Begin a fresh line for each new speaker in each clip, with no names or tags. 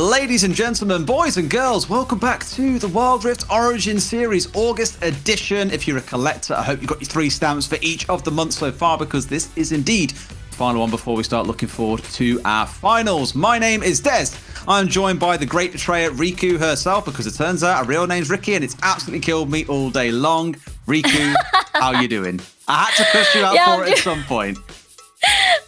Ladies and gentlemen, boys and girls, welcome back to the Wild Rift Origin Series August edition. If you're a collector, I hope you got your 3 stamps for each of the months so far, because this is indeed the final one before we start looking forward to our finals. My name is Des. I'm joined by the great betrayer Riku herself, because it turns out her real name's Ricky and it's absolutely killed me all day long. Riku, how you doing? I had to push you out for it at some point.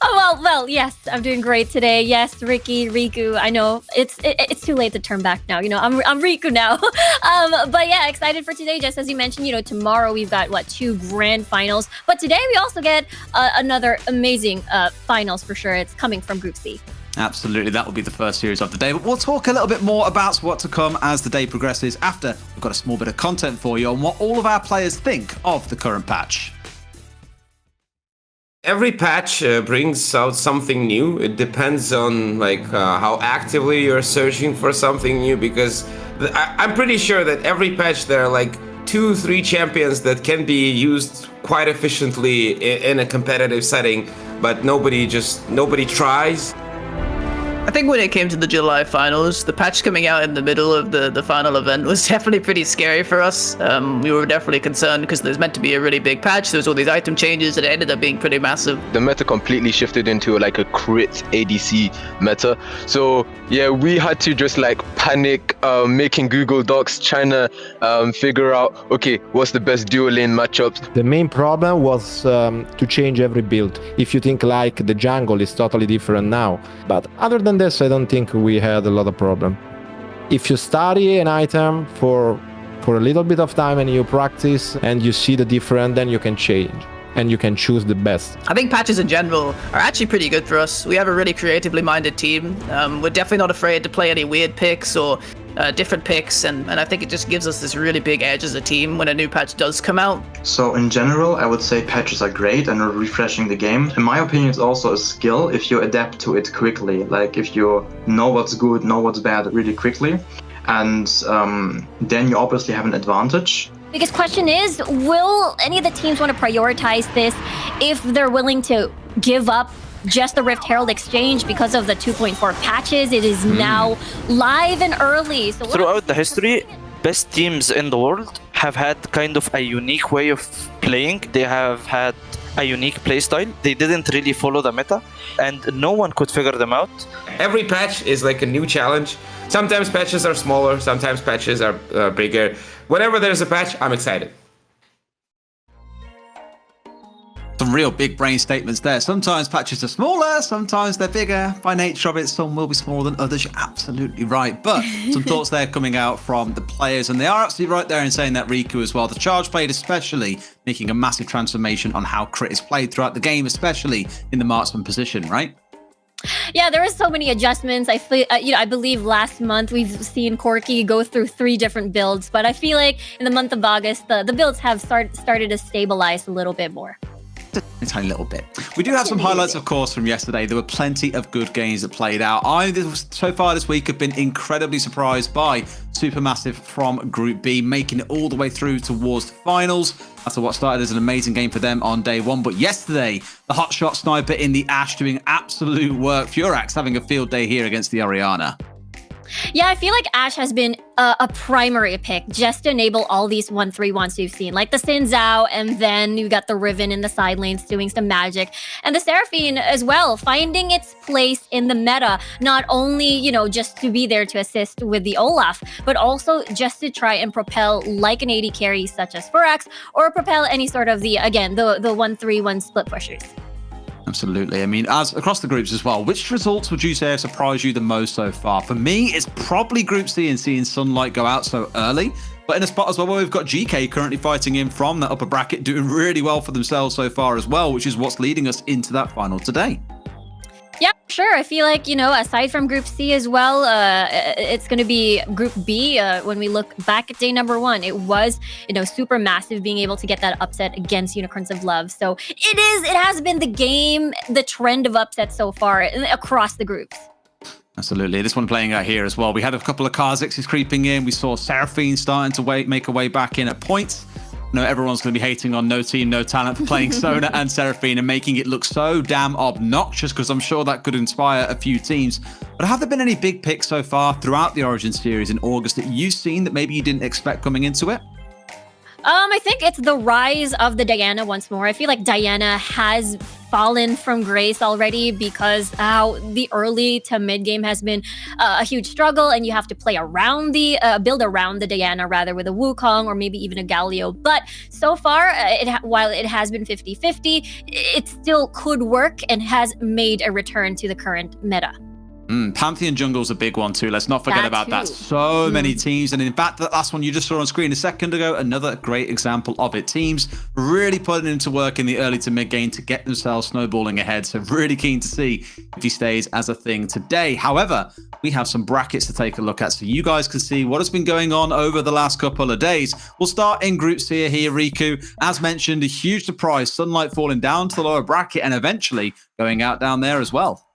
Oh, well, yes, I'm doing great today. Yes, Riku, I know it's too late to turn back now. You know, I'm Riku now. But yeah, excited for today. Just as you mentioned, you know, tomorrow we've got 2 grand finals, but today we also get another amazing finals for sure. It's coming from Group C.
Absolutely, that will be the first series of the day. But we'll talk a little bit more about what to come as the day progresses after we've got a small bit of content for you on what all of our players think of the current patch.
Every patch brings out something new. It depends on how actively you're searching for something new, because I'm pretty sure that every patch there are 2-3 champions that can be used quite efficiently in a competitive setting, but nobody tries.
I think when it came to the July finals, the patch coming out in the middle of the final event was definitely pretty scary for us. We were definitely concerned because there's meant to be a really big patch. There was all these item changes and it ended up being pretty massive.
The meta completely shifted into a crit ADC meta. So yeah, we had to just panic, making Google Docs, trying to figure out, okay, what's the best dual lane matchups.
The main problem was to change every build. If you think the jungle is totally different now. But other than this, I don't think we had a lot of problem. If you study an item for a little bit of time and you practice and you see the difference, then you can change and you can choose the best.
I think patches in general are actually pretty good for us. We have a really creatively minded team. We're definitely not afraid to play any weird picks or different picks, and I think it just gives us this really big edge as a team when a new patch does come out.
So in general, I would say patches are great and are refreshing the game. In my opinion, it's also a skill if you adapt to it quickly. If you know what's good, know what's bad really quickly, and then you obviously have an advantage.
Biggest question is, will any of the teams want to prioritize this if they're willing to give up just the Rift Herald exchange because of the 2.4 patches? It is now live and early. So
throughout the history, best teams in the world have had kind of a unique way of playing. They have had a unique playstyle. They didn't really follow the meta, and no one could figure them out.
Every patch is a new challenge. Sometimes patches are smaller, sometimes patches are bigger. Whenever there's a patch, I'm excited.
Some real big brain statements there. Sometimes patches are smaller, sometimes they're bigger. By nature of it, some will be smaller than others. You're absolutely right. But some thoughts there coming out from the players, and they are absolutely right there in saying that, Riku, as well. The Charge played especially making a massive transformation on how crit is played throughout the game, especially in the marksman position, right?
Yeah, there is so many adjustments. I feel, I believe last month we've seen Corki go through 3 different builds, but I feel like in the month of August, the builds have started to stabilize a little bit more.
A tiny little bit. We do have some highlights, of course, from yesterday. There were plenty of good games that played out. So far this week, have been incredibly surprised by Supermassive from Group B, making it all the way through towards the finals. After what started as an amazing game for them on day 1. But yesterday, the hotshot sniper in the Ashe doing absolute work. Furax having a field day here against the Orianna.
Yeah, I feel like Ashe has been a primary pick just to enable all these 1-3-1s you've seen, like the Xin Zhao, and then you got the Riven in the side lanes doing some magic, and the Seraphine as well, finding its place in the meta, not only, just to be there to assist with the Olaf, but also just to try and propel like an AD carry such as Furax, or propel any sort of the 1-3-1 split pushers.
Absolutely. I mean, as across the groups as well, which results would you say have surprised you the most so far? For me, it's probably Group C and seeing Sunlight go out so early. But in a spot as well where we've got GK currently fighting in from that upper bracket, doing really well for themselves so far as well, which is what's leading us into that final today.
Yeah, sure. I feel like, aside from Group C as well, it's going to be Group B. When we look back at day number 1, it was, super massive being able to get that upset against Unicorns of Love. So it has been the trend of upsets so far across the groups.
Absolutely. This one playing out here as well. We had a couple of Kha'Zixes creeping in. We saw Seraphine starting to make her way back in at points. I know everyone's going to be hating on No Team, No Talent for playing Sona and Seraphine and making it look so damn obnoxious, because I'm sure that could inspire a few teams. But have there been any big picks so far throughout the Origin series in August that you've seen that maybe you didn't expect coming into it?
I think it's the rise of the Diana once more. I feel like Diana has fallen from grace already because the early to mid game has been a huge struggle, and you have to play around build around the Diana rather with a Wukong or maybe even a Galio. But so far, while it has been 50-50, it still could work and has made a return to the current meta.
Pantheon Jungle's a big one too. Let's not forget about that. So many teams. And in fact, that last one you just saw on screen a second ago, another great example of it. Teams really putting into work in the early to mid game to get themselves snowballing ahead. So really keen to see if he stays as a thing today. However, we have some brackets to take a look at so you guys can see what has been going on over the last couple of days. We'll start in Group C here, Riku. As mentioned, a huge surprise, Sunlight falling down to the lower bracket and eventually going out down there as well.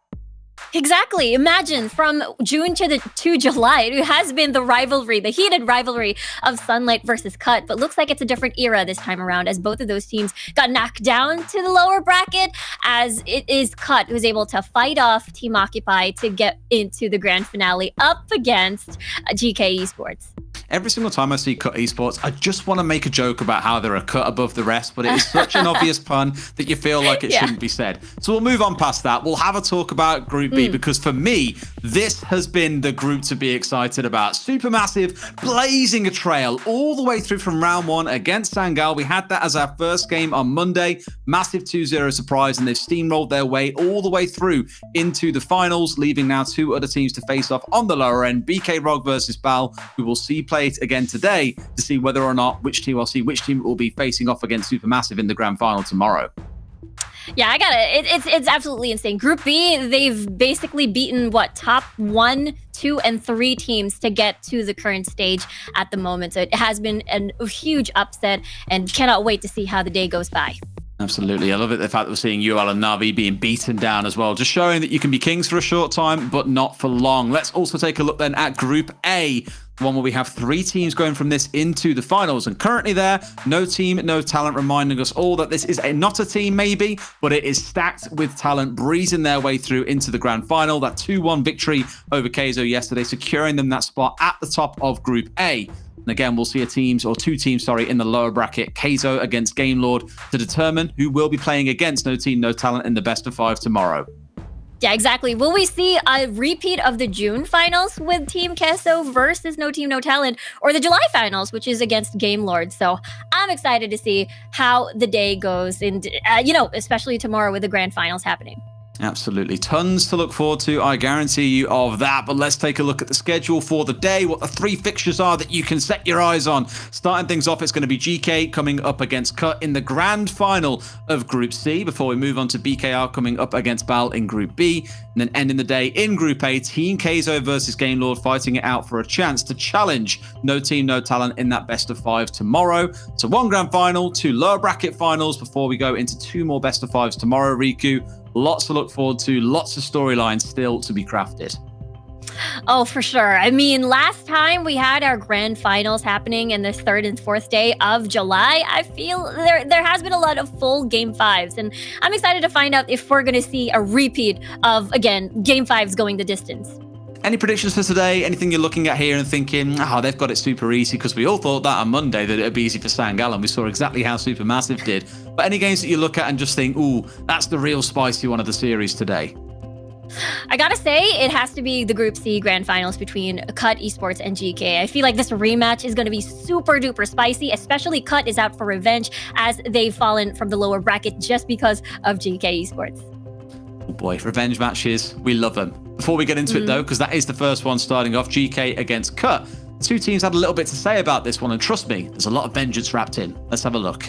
Exactly. Imagine from June to July, it has been the heated rivalry of Sunlight versus Cut, but looks like it's a different era this time around as both of those teams got knocked down to the lower bracket, as it is Cut who's able to fight off Team Occupy to get into the grand finale up against GK Esports.
Every single time I see Cut Esports, I just want to make a joke about how they're a cut above the rest, but it is such an obvious pun that you feel like it shouldn't be said. So we'll move on past that. We'll have a talk about Group B, because for me, this has been the group to be excited about. Supermassive blazing a trail all the way through from round one against Sangal. We had that as our first game on Monday. Massive 2-0 surprise, and they've steamrolled their way all the way through into the finals, leaving now two other teams to face off on the lower end. BK Rog versus Bal, who will see play it again today to see whether or not which team will be facing off against Supermassive in the grand final tomorrow.
Yeah, I got it. It's absolutely insane. Group B, they've basically beaten top 1, 2, and 3 teams to get to the current stage at the moment. So it has been a huge upset, and cannot wait to see how the day goes by.
Absolutely. I love it, the fact that we're seeing UL and Na'Vi being beaten down as well, just showing that you can be kings for a short time, but not for long. Let's also take a look then at Group A, the one where we have 3 teams going from this into the finals. And currently there, No Team, No Talent, reminding us all that this is not a team maybe, but it is stacked with talent, breezing their way through into the grand final. That 2-1 victory over Keizo yesterday, securing them that spot at the top of Group A. And again, we'll see two teams in the lower bracket, Keizo against Gamelord, to determine who will be playing against No Team, No Talent in the best of 5 tomorrow.
Yeah, exactly. Will we see a repeat of the June finals with Team Kesso versus No Team, No Talent, or the July finals, which is against Gamelord? So I'm excited to see how the day goes, and especially tomorrow with the grand finals happening.
Absolutely. Tons to look forward to, I guarantee you of that. But let's take a look at the schedule for the day, what the 3 fixtures are that you can set your eyes on. Starting things off, it's going to be GK coming up against Cut in the grand final of Group C, before we move on to BKR coming up against Bal in Group B. And then ending the day in Group A, Team Keizo versus Gamelord, fighting it out for a chance to challenge No Team, No Talent in that best of 5 tomorrow. So 1 grand final, 2 lower bracket finals before we go into 2 more best of 5s tomorrow, Riku. Lots to look forward to, lots of storylines still to be crafted.
Oh, for sure. I mean, last time we had our grand finals happening in the 3rd and 4th day of July, I feel there has been a lot of full game 5s, and I'm excited to find out if we're going to see a repeat of, again, game 5s going the distance.
Any predictions for today? Anything you're looking at here and thinking, they've got it super easy? Because we all thought that on Monday that it'd be easy for Sangal, and we saw exactly how Supermassive did. But any games that you look at and just think, ooh, that's the real spicy one of the series today?
I gotta say, it has to be the Group C grand finals between Cut Esports and GK. I feel like this rematch is going to be super duper spicy, especially Cut is out for revenge as they've fallen from the lower bracket just because of GK Esports.
Oh boy, revenge matches, we love them. Before we get into it though, because that is the first one starting off, GK against Cut. 2 teams had a little bit to say about this one, and trust me, there's a lot of vengeance wrapped in. Let's have a look.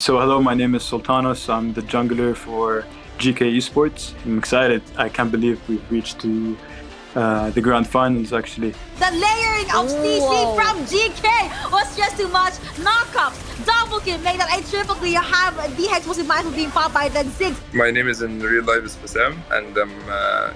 So hello, my name is Sultanos. I'm the jungler for GK Esports. I'm excited. I can't believe we've reached to the grand finals actually.
The layering of CC from GK was just too much. Knockups, double kill, made up a triple kill. You have DH was in mindful being popped by then 6.
My name is in real life is Bassam, and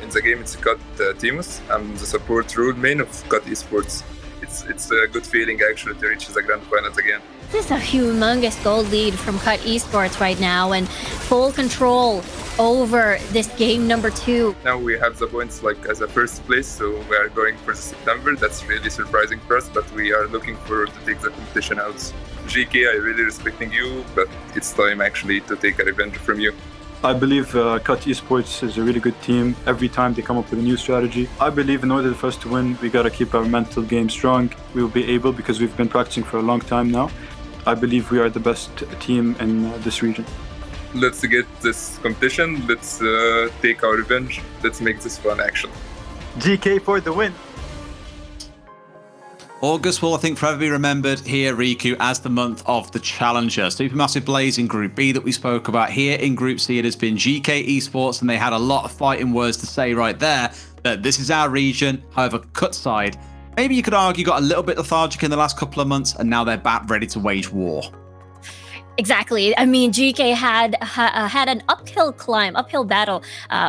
in the game it's Cut Timus. I'm the support role main of Cut Esports. it's a good feeling actually to reach the grand finals again.
This is a humongous gold lead from Cut Esports right now and full control over this game number 2.
Now we have the points like as a first place, so we are going for September. That's really surprising for us, but we are looking forward to take the competition out. GK, I really respecting you, but it's time actually to take a revenge from you.
I believe Cut Esports is a really good team. Every time they come up with a new strategy, I believe in order for us to win, we gotta keep our mental game strong. We will be able, because we've been practicing for a long time now. I believe we are the best team in this region.
Let's get this competition. Let's take our revenge. Let's make this fun, actually.
GK for the win.
August will, I think, forever be remembered here, Riku, as the month of the Challenger. Supermassive Blaze in Group B that we spoke about. Here in Group C, it has been GK Esports, and they had a lot of fighting words to say right there, that this is our region. However, Cut side, maybe you could argue, got a little bit lethargic in the last couple of months, and now they're back ready to wage war.
Exactly. I mean, GK had an uphill battle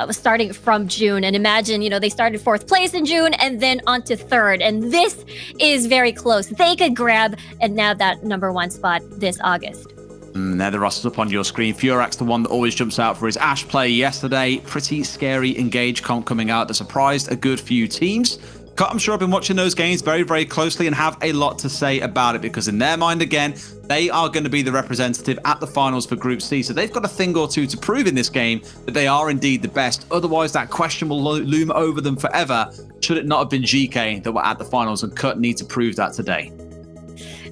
starting from June. And imagine, they started 4th place in June and then on to 3rd. And this is very close. They could grab and nab that number 1 spot this August.
There the rosters up on your screen. Furax, the one that always jumps out for his Ashe play yesterday. Pretty scary Engage comp coming out that surprised a good few teams. I'm sure I've been watching those games very, very closely and have a lot to say about it, because in their mind, again, they are going to be the representative at the finals for Group C. So they've got a thing or two to prove in this game that they are indeed the best. Otherwise, that question will loom over them forever. Should it not have been GK that were at the finals, and Cut need to prove that today.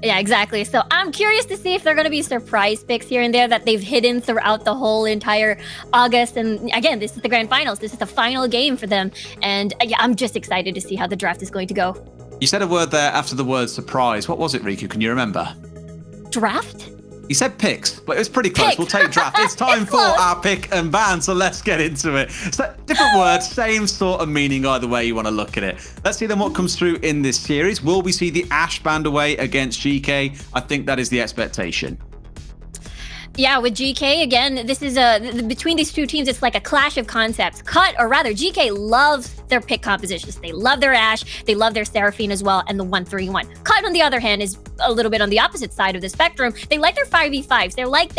Yeah, exactly. So I'm curious to see if they're going to be surprise picks here and there that they've hidden throughout the whole entire August. And again, this is the grand finals. This is the final game for them. And yeah, I'm just excited to see how the draft is going to go.
You said a word there after the word surprise. What was it, Riku? Can you remember?
Draft?
You said picks, but it was pretty close.
Pick.
We'll take draft. It's time for our pick and ban, so let's get into it. So, different words, same sort of meaning either way you want to look at it. Let's see then what comes through in this series. Will we see the Ashe banned away against GK? I think that is the expectation.
Yeah, with GK, again, this is between these two teams, it's like a clash of concepts. Cut, or rather, GK loves their pick compositions. They love their Ashe, they love their Seraphine as well, and the 1-3-1. Cut, on the other hand, is a little bit on the opposite side of the spectrum. They like their 5v5s. They like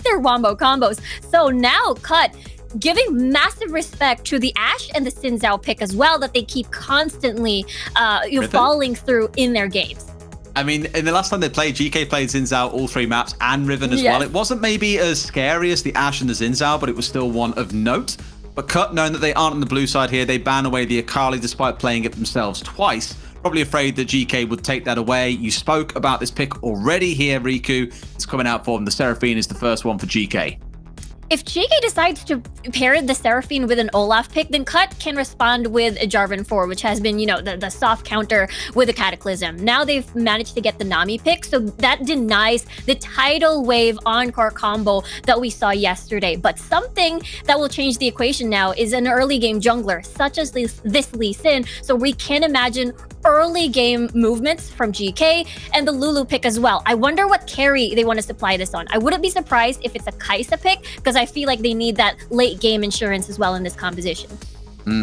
their wombo combos. So now, Cut, giving massive respect to the Ashe and the Xin Zhao pick as well, that they keep constantly falling through in their games.
I mean, in the last time they played, GK played Xin Zhao all 3 maps and Riven as well. It wasn't maybe as scary as the Ashe and the Xin Zhao, but it was still one of note. But Cut, knowing that they aren't on the blue side here, they ban away the Akali despite playing it themselves twice. Probably afraid that GK would take that away. You spoke about this pick already here, Riku. It's coming out for them. The Seraphine is the first one for GK.
If GK decides to pair the Seraphine with an Olaf pick, then Cut can respond with a Jarvan 4, which has been, the soft counter with a Cataclysm. Now they've managed to get the Nami pick, so that denies the Tidal Wave Encore combo that we saw yesterday. But something that will change the equation now is an early game jungler, such as this Lee Sin, so we can imagine early game movements from GK and the Lulu pick as well. I wonder what carry they want to supply this on. I wouldn't be surprised if it's a Kai'Sa pick, because I feel like they need that late game insurance as well in this composition.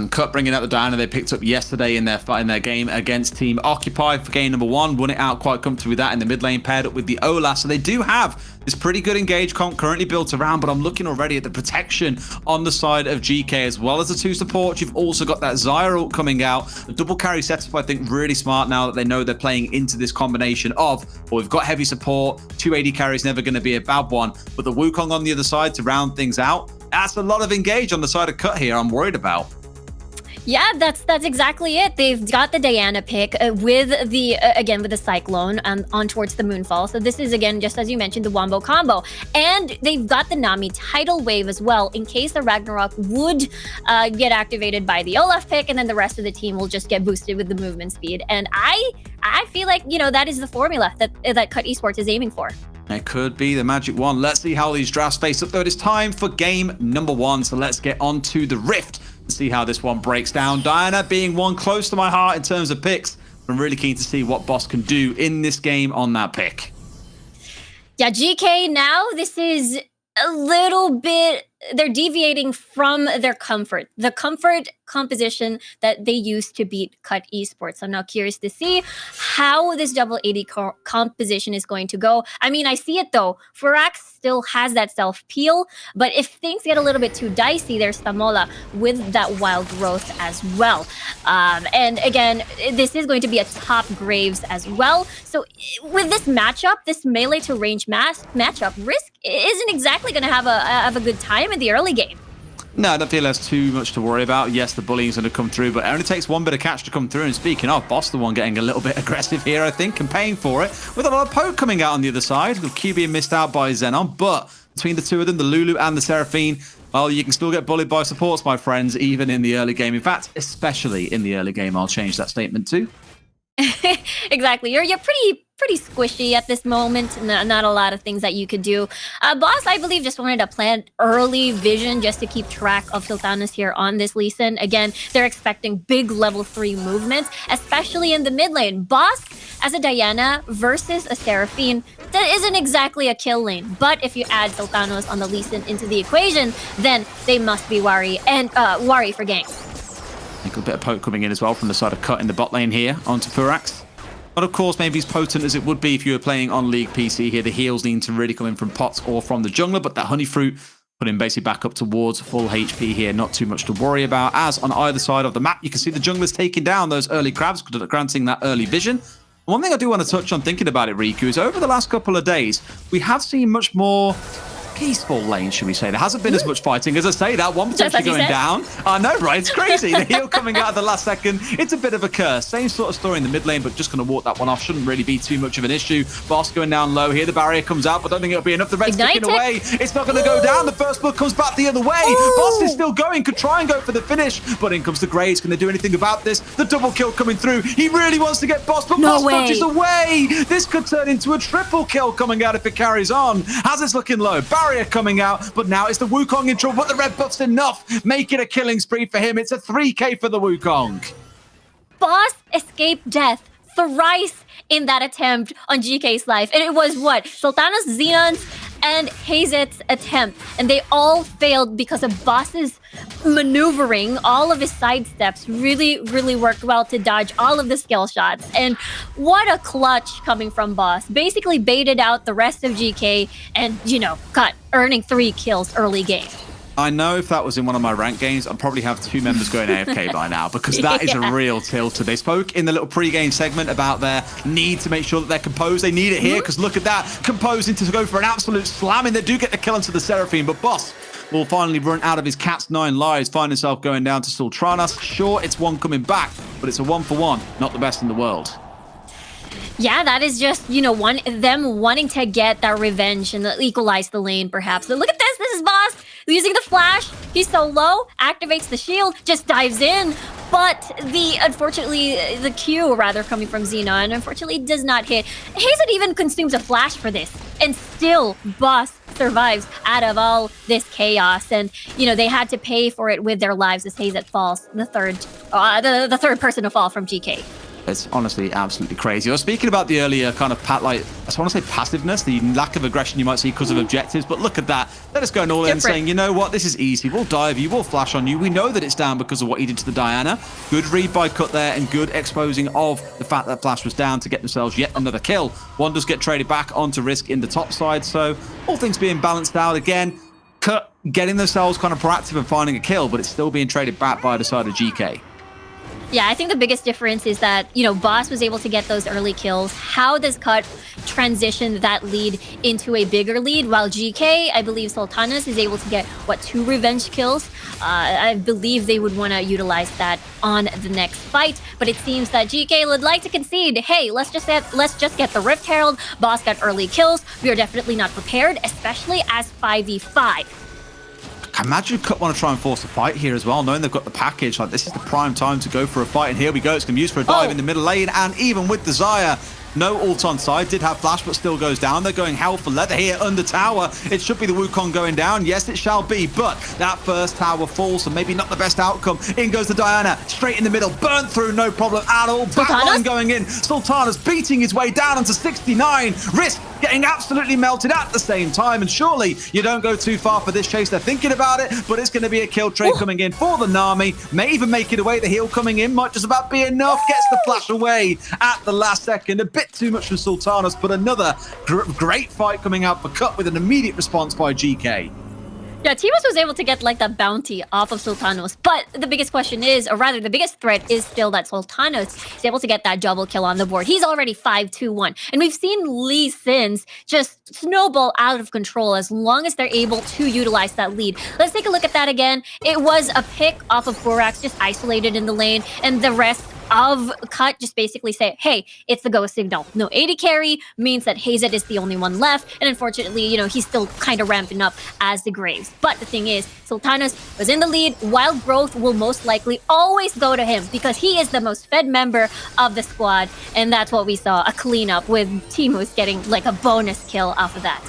Cut bringing out the Diana they picked up yesterday in their game against Team Occupy for game number 1. Won it out quite comfortably with that in the mid lane, paired up with the Olaf. So they do have this pretty good Engage comp currently built around, but I'm looking already at the protection on the side of GK as well as the 2 supports. You've also got that Zyra ult coming out. The double carry setup, I think, really smart now that they know they're playing into this combination of, well, we've got heavy support, 2 AD carries never going to be a bad one, but the Wukong on the other side to round things out. That's a lot of Engage on the side of Cut here I'm worried about.
Yeah, that's exactly it. They've got the Diana pick with the Cyclone on towards the Moonfall. So this is, again, just as you mentioned, the Wombo combo. And they've got the Nami Tidal Wave as well, in case the Ragnarok would get activated by the Olaf pick, and then the rest of the team will just get boosted with the movement speed. And I feel like, that is the formula that Cut Esports is aiming for.
It could be the magic one. Let's see how these drafts face up, though. It is time for game number 1. So let's get on to the Rift and see how this one breaks down. Diana being one close to my heart in terms of picks. I'm really keen to see what Boss can do in this game on that pick.
Yeah, GK now, this is a little bit they're deviating from their comfort, the comfort composition that they used to beat Cut Esports. I'm now curious to see how this double AD composition is going to go. I mean, I see it though. Furax still has that self-peel, but if things get a little bit too dicey, there's Tamola with that wild growth as well. And again, this is going to be a top Graves as well. So with this matchup, this melee to range matchup, Risk isn't exactly going to have a good time in the early game.
No, I don't feel there's too much to worry about. Yes, the bullying's going to come through, but it only takes one bit of catch to come through. And speaking of, Boss the one getting a little bit aggressive here, I think, and paying for it with a lot of poke coming out on the other side. With Q being missed out by Xenon, but between the two of them, the Lulu and the Seraphine, well, you can still get bullied by supports, my friends, even in the early game. In fact, especially in the early game. I'll change that statement too.
Exactly. You're pretty squishy at this moment. Not a lot of things that you could do. Boss, I believe, just wanted to plant early vision just to keep track of Sultanas here on this Lee Sin. Again, they're expecting big level 3 movements, especially in the mid lane. Boss, as a Diana versus a Seraphine, that isn't exactly a kill lane. But if you add Sultanos on the Lee Sin into the equation, then they must be worry for ganks.
I think a bit of poke coming in as well from the side of Cut in the bot lane here onto Furax. But of course, maybe as potent as it would be if you were playing on League PC here, the heals need to really come in from pots or from the jungler, but that Honey Fruit put him basically back up towards full HP here, not too much to worry about. As on either side of the map, you can see the junglers taking down those early crabs, granting that early vision. One thing I do want to touch on thinking about it, Riku, is over the last couple of days, we have seen much more peaceful lane, should we say. There hasn't been as much fighting. As I say, that one potentially going down. I know, right? It's crazy. The heal coming out at the last second. It's a bit of a curse. Same sort of story in the mid lane, but just going to walk that one off. Shouldn't really be too much of an issue. Boss going down low here. The barrier comes out, but I don't think it'll be enough. The red's sticking away. It's not going to go down. The first blood comes back the other way. Boss is still going. Could try and go for the finish, but in comes the Graves. Can they do anything about this? The double kill coming through. He really wants to get Boss, but Boss dodges away. This could turn into a triple kill coming out if it carries on. As it's looking low. Barrier coming out. But now it's the Wukong in trouble, but the red buff's enough. Make it a killing spree for him. It's a 3k for the Wukong.
Boss escaped death thrice in that attempt on GK's life. And it was what? Sultanas, Xenon's, and Hazet's attempt. And they all failed because of Boss's maneuvering. All of his sidesteps really worked well to dodge all of the skill shots. And what a clutch coming from Boss. Basically baited out the rest of GK and, Cut, earning 3 kills early game.
I know if that was in one of my ranked games, I'd probably have 2 members going AFK by now, because that is a real tilter. They spoke in the little pre-game segment about their need to make sure that they're composed. They need it here, because look at that. Composing to go for an absolute slamming. They do get the kill onto the Seraphine, but Boss will finally run out of his cat's 9 lives, find himself going down to Sultanas. Sure, it's one coming back, but it's a 1-for-1. Not the best in the world.
Yeah, that is just, them wanting to get that revenge and equalize the lane, perhaps. But look at this. This is Boss using the flash. He's so low, activates the shield, just dives in. But unfortunately, the Q, rather, coming from Xenon, unfortunately does not hit. Hazet even consumes a flash for this. And still, Boss survives out of all this chaos. And, they had to pay for it with their lives as Hazet falls, the third person to fall from GK.
It's honestly absolutely crazy. I was speaking about the earlier kind of I just want to say passiveness, the lack of aggression you might see because of objectives, but look at that. They're just going all in saying, you know what, this is easy. We'll dive you, we'll flash on you. We know that it's down because of what he did to the Diana. Good read by Cut there and good exposing of the fact that flash was down to get themselves yet another kill. One does get traded back onto Risk in the top side, so all things being balanced out again. Cut getting themselves kind of proactive and finding a kill, but it's still being traded back by the side of GK.
Yeah, I think the biggest difference is that, Boss was able to get those early kills. How does Cut transition that lead into a bigger lead? While GK, I believe Sultanas is able to get, 2 revenge kills? I believe they would want to utilize that on the next fight. But it seems that GK would like to concede, hey, let's just get the Rift Herald. Boss got early kills. We are definitely not prepared, especially as 5v5.
I imagine Cut want to try and force a fight here as well, knowing they've got the package. Like, this is the prime time to go for a fight, and here we go. It's going to be used for a dive in the middle lane, and even with the Xayah, No ult on side, did have flash, but still goes down. They're going hell for leather here under tower. It should be the Wukong going down. Yes, it shall be, but that first tower falls, so maybe not the best outcome. In goes the Diana, straight in the middle, burnt through, no problem at all. Backline going in. Sultanas beating his way down onto 69. Risk getting absolutely melted at the same time, and surely you don't go too far for this chase. They're thinking about it, but it's going to be a kill trade coming in for the Nami. May even make it away. The heal coming in might just about be enough. Gets the flash away at the last second. A bit too much for Sultanas, but another great fight coming out for Cut with an immediate response by GK.
Yeah, Timus was able to get like the bounty off of Sultanos, but the biggest question is, or rather the biggest threat is still that Sultanos is able to get that double kill on the board. He's already 5-2-1, and we've seen Lee Sin's just snowball out of control as long as they're able to utilize that lead. Let's take a look at that again. It was a pick off of Forax, just isolated in the lane, and the rest of Cut just basically say, hey, it's the go signal. No AD carry means that Hazed is the only one left, and unfortunately, you know, he's still kind of ramping up as the Graves. But the thing is, Sultanas was in the lead. Wild Growth will most likely always go to him because he is the most fed member of the squad, and that's what we saw, a cleanup with Timus getting like a bonus kill off of that.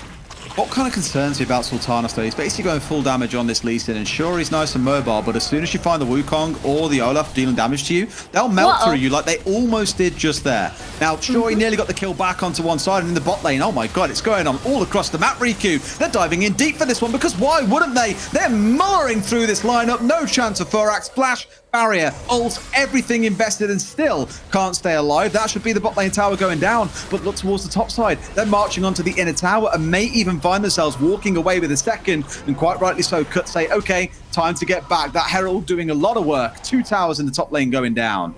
What kind of concerns me about Sultanas though? He's basically going full damage on this Lee Sin, and sure, he's nice and mobile, but as soon as you find the Wukong or the Olaf dealing damage to you, they'll melt through you like they almost did just there. Now, sure, he nearly got the kill back onto one side, and in the bot lane, oh my god, it's going on all across the map, Riku. They're diving in deep for this one, because why wouldn't they? They're mowing through this lineup, no chance of Forax, flash, barrier, ult, everything invested, and still can't stay alive. That should be the bot lane tower going down, but look towards the top side. They're marching onto the inner tower and may even find themselves walking away with a second, and quite rightly so. Cut say, okay, time to get back. That Herald doing a lot of work. 2 towers in the top lane going down.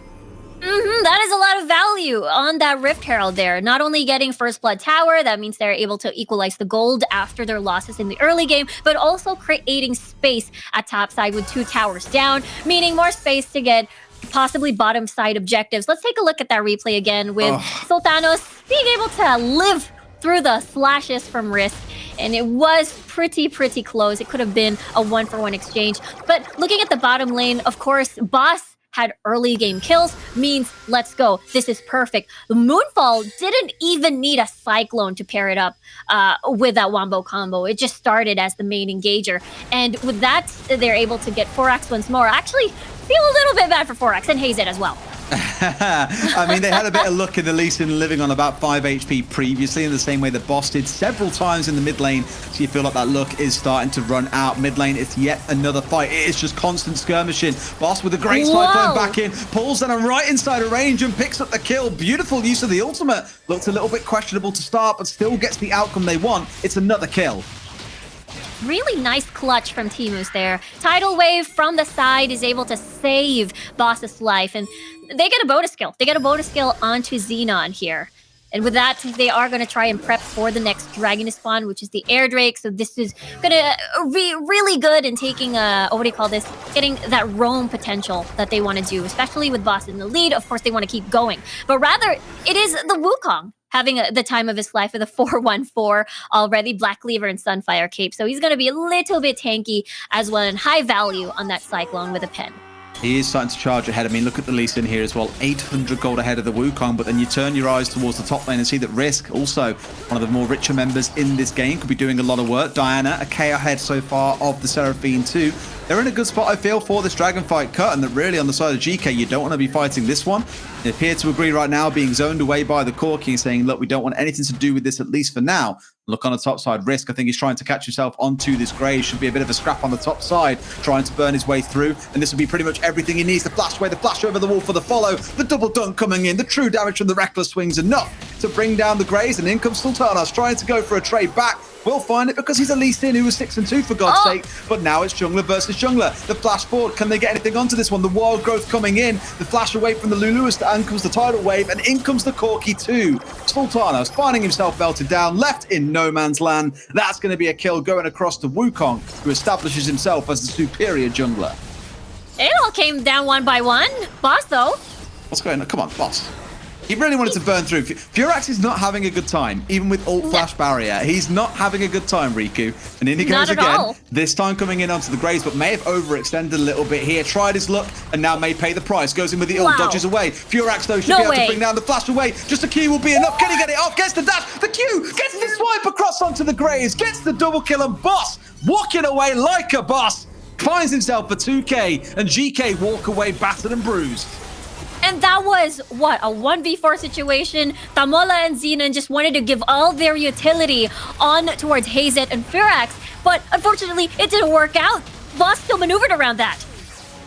That is a lot of value on that Rift Herald there. Not only getting First Blood Tower, that means they're able to equalize the gold after their losses in the early game, but also creating space at top side with 2 towers down, meaning more space to get possibly bottom side objectives. Let's take a look at that replay again with Sultanos being able to live through the slashes from Risk, and it was pretty close. It could have been a 1-for-1 exchange. But looking at the bottom lane, of course, Boss had early game kills, means let's go. This is perfect. The Moonfall didn't even need a Cyclone to pair it up with that Wombo combo. It just started as the main engager. And with that, they're able to get Forax once more. Actually, feel a little bit bad for Forax and Hazed as well.
I mean, they had a bit of luck in the Lee Sin living on about 5 HP previously, in the same way that Boss did several times in the mid lane. So you feel like that luck is starting to run out. Mid lane, it's yet another fight. It is just constant skirmishing. Boss with a great Cyclone back in, pulls down right inside of range and picks up the kill. Beautiful use of the ultimate. Looked a little bit questionable to start, but still gets the outcome they want. It's another kill.
Really nice clutch from Timus there. Tidal Wave from the side is able to save Boss's life, and they get a bonus skill. They get a bonus skill onto Xenon here. And with that, they are going to try and prep for the next dragon to spawn, which is the Air Drake. So this is going to be really good in taking, what do you call this? Getting that roam potential that they want to do, especially with Boss in the lead. Of course, they want to keep going. But rather, it is the Wukong having the time of his life with a 4-1-4 already, Black Cleaver and Sunfire Cape. So he's going to be a little bit tanky as well, and high value on that Cyclone with a pen.
He is starting to charge ahead. I mean, look at the Lee Sin here as well. 800 gold ahead of the Wukong, but then you turn your eyes towards the top lane and see that Risk, also one of the more richer members in this game, could be doing a lot of work. Diana, a K ahead so far of the Seraphine too. They're in a good spot, I feel, for this dragon fight Cut, and that really on the side of GK, you don't want to be fighting this one. They appear to agree right now, being zoned away by the Corki, saying, look, we don't want anything to do with this, at least for now. Look on the top side, Risk, I think he's trying to catch himself onto this Grey. Should be a bit of a scrap on the top side, trying to burn his way through. And this will be pretty much everything he needs. The flash away, the flash over the wall for the follow, the double dunk coming in, the true damage from the Reckless swings enough to bring down the Greys. And in comes Sultanas, trying to go for a trade back. We'll find it because he's a Lee Sin who was 6-2 for God's sake. But now it's jungler versus jungler. The flash forward, can they get anything onto this one? The Wild Growth coming in, the flash away from the Lulu as comes the Tidal Wave, and in comes the Corki too. Sultanas finding himself belted down, left in no man's land. That's going to be a kill going across to Wukong, who establishes himself as the superior jungler.
It all came down one by one. Boss, though.
What's going on? Come on, Boss. He really wanted to burn through. Furax is not having a good time, even with ult flash barrier. He's not having a good time, Riku. And in he goes
Not at
again.
all.
This time coming in onto the Graves, but may have overextended a little bit here. Tried his luck, and now may pay the price. Goes in with the ult,
Wow.
dodges away. Furax, though, should
No
be able
way.
to bring down the flash away. Just a Q will be enough. Can he get it off? Gets the dash. The Q gets the swipe across onto the Graves. Gets the double kill, and Boss walking away like a boss. Finds himself for 2K, and GK walk away battered and bruised.
And that was, what, a 1v4 situation? Tamola and Xenon just wanted to give all their utility on towards Hazet and Furax, but unfortunately, it didn't work out. Boss still maneuvered around that.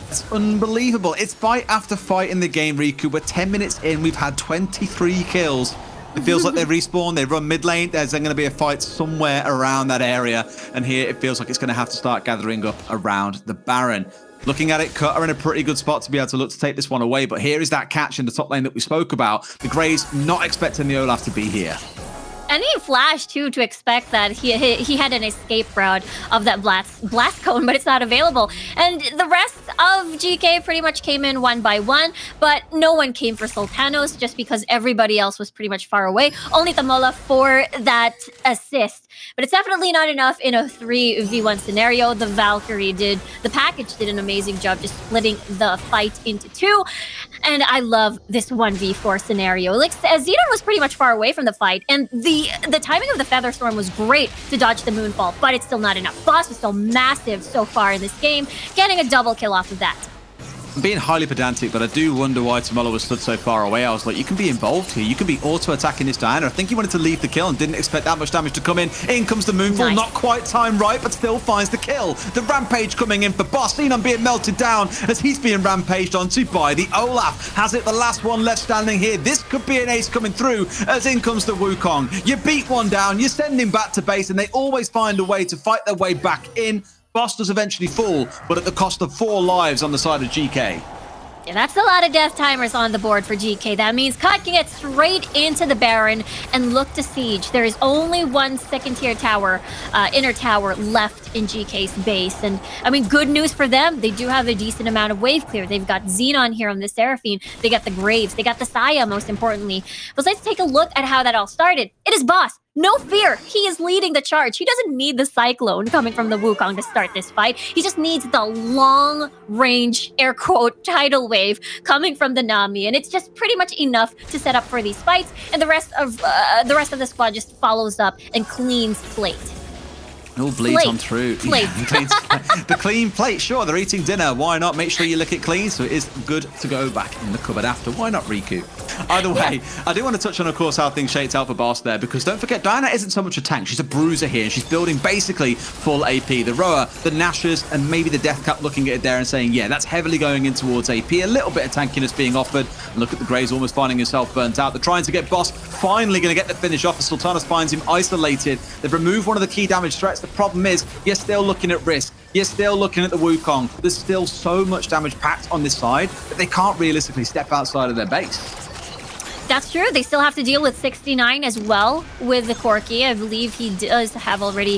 It's unbelievable. It's fight after fight in the game, Riku. We're 10 minutes in. We've had 23 kills. It feels like they respawn, they run mid lane. There's going to be a fight somewhere around that area. And here it feels like it's going to have to start gathering up around the Baron. Looking at it, Cut are in a pretty good spot to be able to look to take this one away. But here is that catch in the top lane that we spoke about. The Graves not expecting the Olaf to be here.
And he flashed too to expect that he had an escape route of that blast cone, but it's not available. And the rest of GK pretty much came in one by one, but no one came for Sultanos just because everybody else was pretty much far away. Only Tamola for that assist. But it's definitely not enough in a 3v1 scenario. The package did an amazing job just splitting the fight into two. And I love this 1v4 scenario. Like, Xenon was pretty much far away from the fight, and the timing of the Featherstorm was great to dodge the Moonfall, but it's still not enough. Boss was still massive so far in this game, getting a double kill off of that.
I'm being highly pedantic, but I do wonder why Tamola was stood so far away. I was like, you can be involved here. You can be auto-attacking this Diana. I think he wanted to leave the kill and didn't expect that much damage to come in. In comes the Moonfall,
Nice.
not quite timed right, but still finds the kill. The Rampage coming in for Boss. Xenon being melted down as he's being rampaged onto by the Olaf. Has it the last one left standing here? This could be an ace coming through as in comes the Wukong. You beat one down, you send him back to base, and they always find a way to fight their way back in. Boss does eventually fall, but at the cost of 4 lives on the side of GK.
Yeah, that's a lot of death timers on the board for GK. That means Cut can get straight into the Baron and look to siege. There is only one second-tier tower, inner tower, left in GK's base. And, I mean, good news for them. They do have a decent amount of wave clear. They've got Xenon here on the Seraphine. They got the Graves. They got the Saya, most importantly. But let's take a look at how that all started. It is Boss. No fear, he is leading the charge. He doesn't need the Cyclone coming from the Wukong to start this fight. He just needs the long-range, air quote, tidal wave coming from the Nami, and it's just pretty much enough to set up for these fights. And the rest of the squad just follows up and cleans plate.
It all bleeds
Plate.
on through.
Plate.
The clean plate, sure, they're eating dinner. Why not? Make sure you lick it clean so it is good to go back in the cupboard after. Why not, Riku? Either way, I do want to touch on, of course, how things shaped out for Boss there, because don't forget, Diana isn't so much a tank. She's a bruiser here, and she's building basically full AP. The Roa, the Nashers, and maybe the Deathcap looking at it there and saying, yeah, that's heavily going in towards AP. A little bit of tankiness being offered. And look at the Graves almost finding himself burnt out. They're trying to get Boss finally going to get the finish off as Sultanas finds him isolated. They've removed one of the key damage threats. The problem is, you're still looking at risk. You're still looking at the Wukong. There's still so much damage packed on this side that they can't realistically step outside of their base.
That's true. They still have to deal with 69 as well with the Corki. I believe he does have already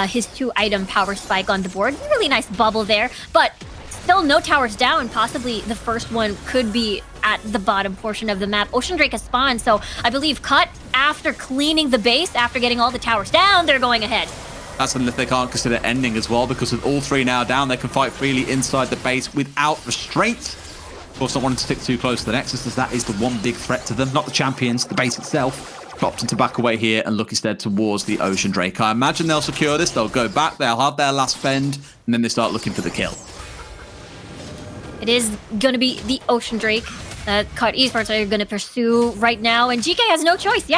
his 2-item power spike on the board. Really nice bubble there, but still no towers down. Possibly the first one could be at the bottom portion of the map. Ocean Drake has spawned, so I believe Cut, after cleaning the base, after getting all the towers down, they're going ahead.
That's something that they can't consider ending as well, because with all 3 now down, they can fight freely inside the base without restraint. Of course, not wanting to stick too close to the Nexus, as that is the one big threat to them. Not the champions, the base itself. Opting to back away here and look instead towards the Ocean Drake. I imagine they'll secure this, they'll go back, they'll have their last spend, and then they start looking for the kill.
It is going to be the Ocean Drake that Cut Esports are going to pursue right now, and GK has no choice,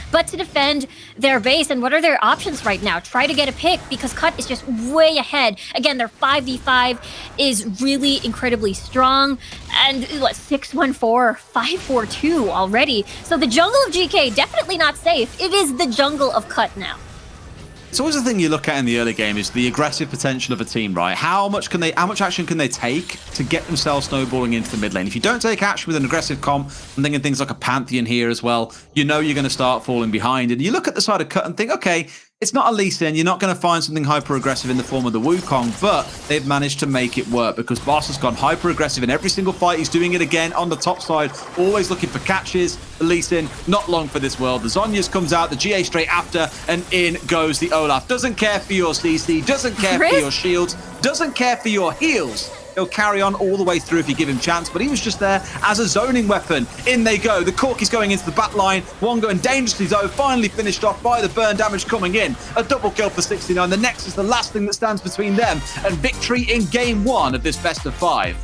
but to defend their base. And what are their options right now? Try to get a pick, because Cut is just way ahead. Again, their 5v5 is really incredibly strong, and what, 614, 542 already. So the jungle of GK, definitely not safe. It is the jungle of Cut now.
It's always the thing you look at in the early game is the aggressive potential of a team, right? How much action can they take to get themselves snowballing into the mid lane? If you don't take action with an aggressive comp, I'm thinking things like a Pantheon here as well, you know you're going to start falling behind. And you look at the side of Cut and think, okay, It's not a Lee Sin. You're not going to find something hyper-aggressive in the form of the Wukong, but they've managed to make it work because Boss has gone hyper-aggressive in every single fight. He's doing it again on the top side, always looking for catches. The Lee Sin, not long for this world. The Zhonya's comes out, the GA straight after, and in goes the Olaf. Doesn't care for your CC, doesn't care for your shields, doesn't care for your heals. He'll carry on all the way through if you give him chance, but he was just there as a zoning weapon. In they go. The Corki's going into the back line. One going dangerously though, finally finished off by the burn damage coming in. A double kill for 69. The Nexus, the last thing that stands between them and victory in game 1 of this best of 5.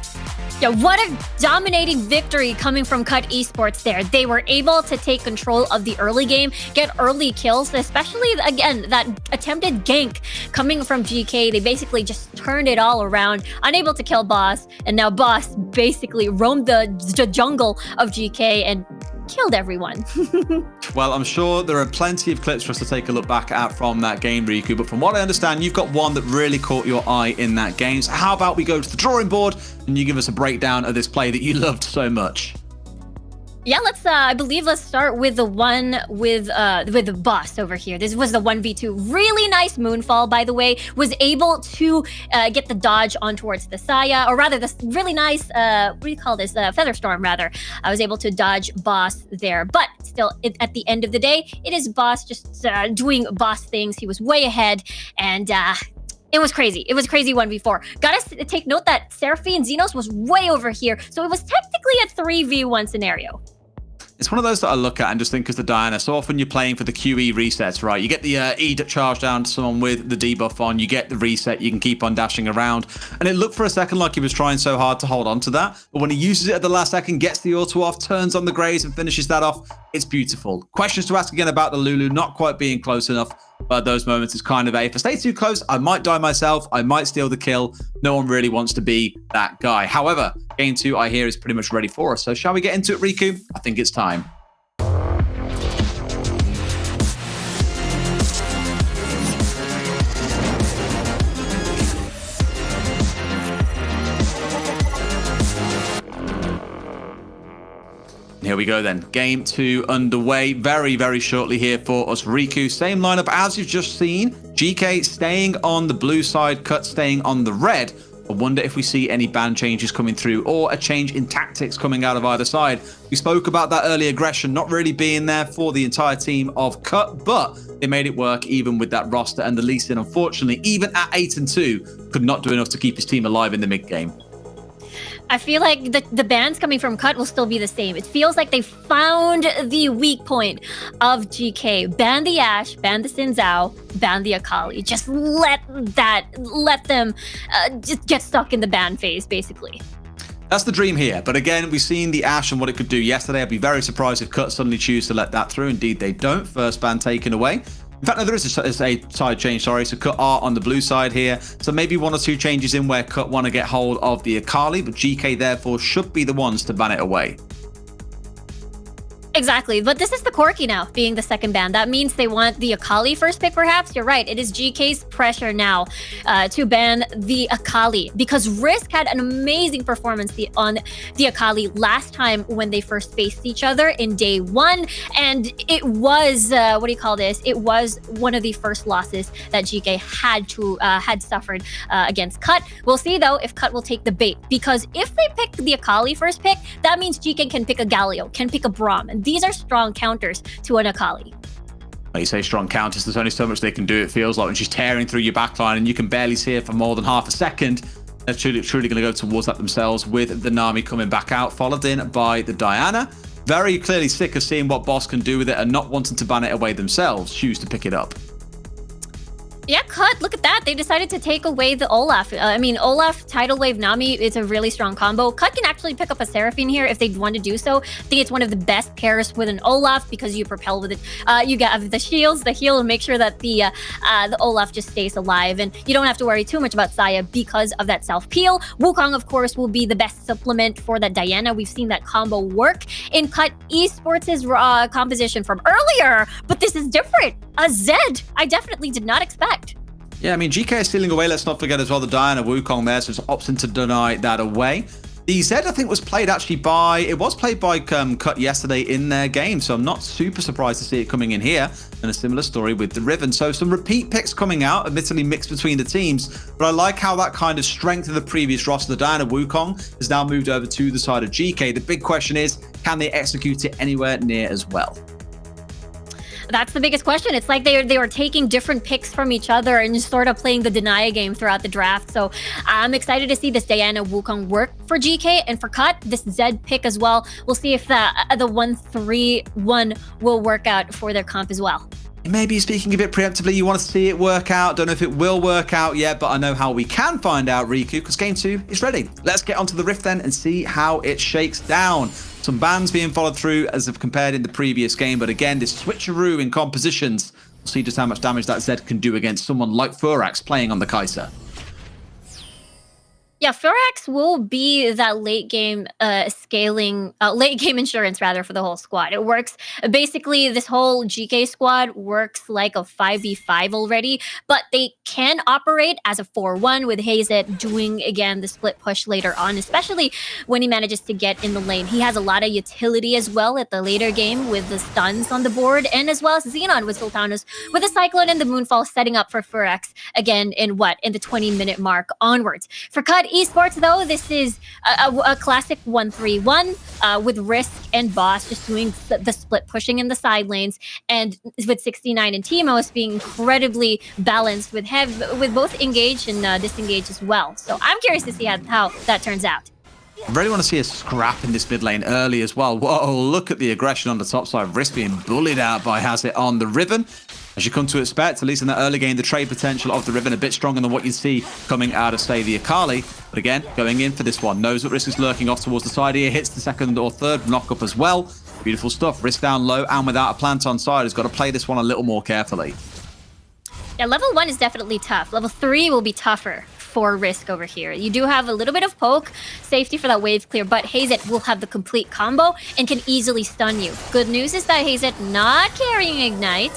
Yeah, what a dominating victory coming from Cut Esports there. They were able to take control of the early game, get early kills, especially, again, that attempted gank coming from GK. They basically just turned it all around, unable to kill Boss, and now Boss basically roamed the jungle of GK and killed everyone.
Well, I'm sure there are plenty of clips for us to take a look back at from that game, Riku, but from what I understand, you've got one that really caught your eye in that game. So how about we go to the drawing board and you give us a breakdown of this play that you loved so much?
Yeah, let's start with the one with the Boss over here. This was the 1v2. Really nice Moonfall, by the way. Was able to get the dodge on towards the Saya, or rather this really nice, what do you call this? Featherstorm, rather. I was able to dodge Boss there. But still, at the end of the day, it is Boss just doing Boss things. He was way ahead, and it was crazy. It was crazy 1v4. Gotta take note that Seraphine Xenos was way over here, so it was technically a 3v1 scenario.
It's one of those that I look at and just think as the Diana. So often you're playing for the QE resets, right? You get the E charge down to someone with the debuff on, you get the reset, you can keep on dashing around. And it looked for a second like he was trying so hard to hold on to that. But when he uses it at the last second, gets the auto off, turns on the Graves and finishes that off, it's beautiful. Questions to ask again about the Lulu not quite being close enough. But those moments is kind of if I stay too close, I might die myself. I might steal the kill. No one really wants to be that guy. However, game 2, I hear, is pretty much ready for us. So shall we get into it, Riku? I think it's time. Here we go then. Game 2 underway very, very shortly here for us. Riku, same lineup as you've just seen. GK staying on the blue side, Cut staying on the red. I wonder if we see any ban changes coming through or a change in tactics coming out of either side. We spoke about that early aggression not really being there for the entire team of Cut, but they made it work even with that roster, and the Lee Sin, unfortunately, even at 8-2, could not do enough to keep his team alive in the mid game.
I feel like the bans coming from Cut will still be the same. It feels like they found the weak point of GK. Ban the Ashe, ban the Xin Zhao, ban the Akali. Just let them just get stuck in the ban phase, basically.
That's the dream here. But again, we've seen the Ashe and what it could do yesterday. I'd be very surprised if Cut suddenly choose to let that through. Indeed, they don't. First ban taken away. In fact, no, there is a side change, sorry. So Cut are on the blue side here. So maybe 1 or 2 changes in where Cut want to get hold of the Akali, but GK therefore should be the ones to ban it away.
Exactly, but this is the Corki now, being the second ban. That means they want the Akali first pick, perhaps? You're right, it is GK's pressure now to ban the Akali, because Risk had an amazing performance on the Akali last time when they first faced each other in day 1, and it was, it was one of the first losses that GK had suffered against Cut. We'll see, though, if Cut will take the bait, because if they pick the Akali first pick, that means GK can pick a Galio, can pick a Braum, and these are strong counters to an Akali.
When you say strong counters, there's only so much they can do, it feels like, when she's tearing through your backline and you can barely see her for more than half a second. They're truly going to go towards that themselves, with the Nami coming back out, followed in by the Diana. Very clearly sick of seeing what Boss can do with it and not wanting to ban it away themselves, choose to pick it up.
Yeah, Cut, look at that. They decided to take away the Olaf. Olaf, Tidal Wave, Nami, it's a really strong combo. Cut can actually pick up a Seraphine here if they want to do so. I think it's one of the best pairs with an Olaf because you propel with it. You get the shields, the heal, and make sure that the Olaf just stays alive. And you don't have to worry too much about Saya because of that self-peel. Wukong, of course, will be the best supplement for that Diana. We've seen that combo work in Cut Esports' composition from earlier, but this is different. A Zed, I definitely did not expect.
Yeah, I mean, GK is stealing away. Let's not forget as well the Diana Wukong there, so it's opting to deny that away. The Zed, I think, was played by Cut yesterday in their game, so I'm not super surprised to see it coming in here. And a similar story with the Riven. So some repeat picks coming out, admittedly mixed between the teams, but I like how that kind of strength of the previous roster, the Diana Wukong, has now moved over to the side of GK. The big question is, can they execute it anywhere near as well?
That's the biggest question. It's like they were taking different picks from each other and just sort of playing the deny game throughout the draft. So I'm excited to see this Diana Wukong work for GK and for Cut, this Zed pick as well. We'll see if the 1-3-1 will work out for their comp as well.
Maybe speaking a bit preemptively, you want to see it work out. Don't know if it will work out yet, but I know how we can find out, Riku, because Game 2 is ready. Let's get onto the Rift then and see how it shakes down. Some bans being followed through as if compared in the previous game, but again, this switcheroo in compositions. We'll see just how much damage that Zed can do against someone like Furax playing on the Kai'Sa.
Yeah, Furax will be that late game late game insurance rather for the whole squad. It works basically. This whole GK squad works like a 5v5 already, but they can operate as a 4-1 with Hazet doing again the split push later on, especially when he manages to get in the lane. He has a lot of utility as well at the later game with the stuns on the board, and as well as Xenon with Sultanas with the Cyclone and the Moonfall setting up for Furax again in the 20-minute mark onwards. For Cut Esports, though, this is a classic 1-3-1 with Risk and Boss just doing the split pushing in the side lanes, and with 69 and Teemos being incredibly balanced with both engage and disengage as well. So I'm curious to see how that turns out.
I really want to see a scrap in this mid lane early as well. Whoa, look at the aggression on the top side. Risk being bullied out by Hazit on the Riven. As you come to expect, at least in the early game, the trade potential of the Riven a bit stronger than what you'd see coming out of, say, the Akali. But again, going in for this one. Knows that Risk is lurking off towards the side here. Hits the second or third knock-up as well. Beautiful stuff. Risk down low and without a plant on side. Has got to play this one a little more carefully.
Yeah, level 1 is definitely tough. Level 3 will be tougher for Risk over here. You do have a little bit of poke, safety for that wave clear, but Hazet will have the complete combo and can easily stun you. Good news is that Hazet not carrying Ignite.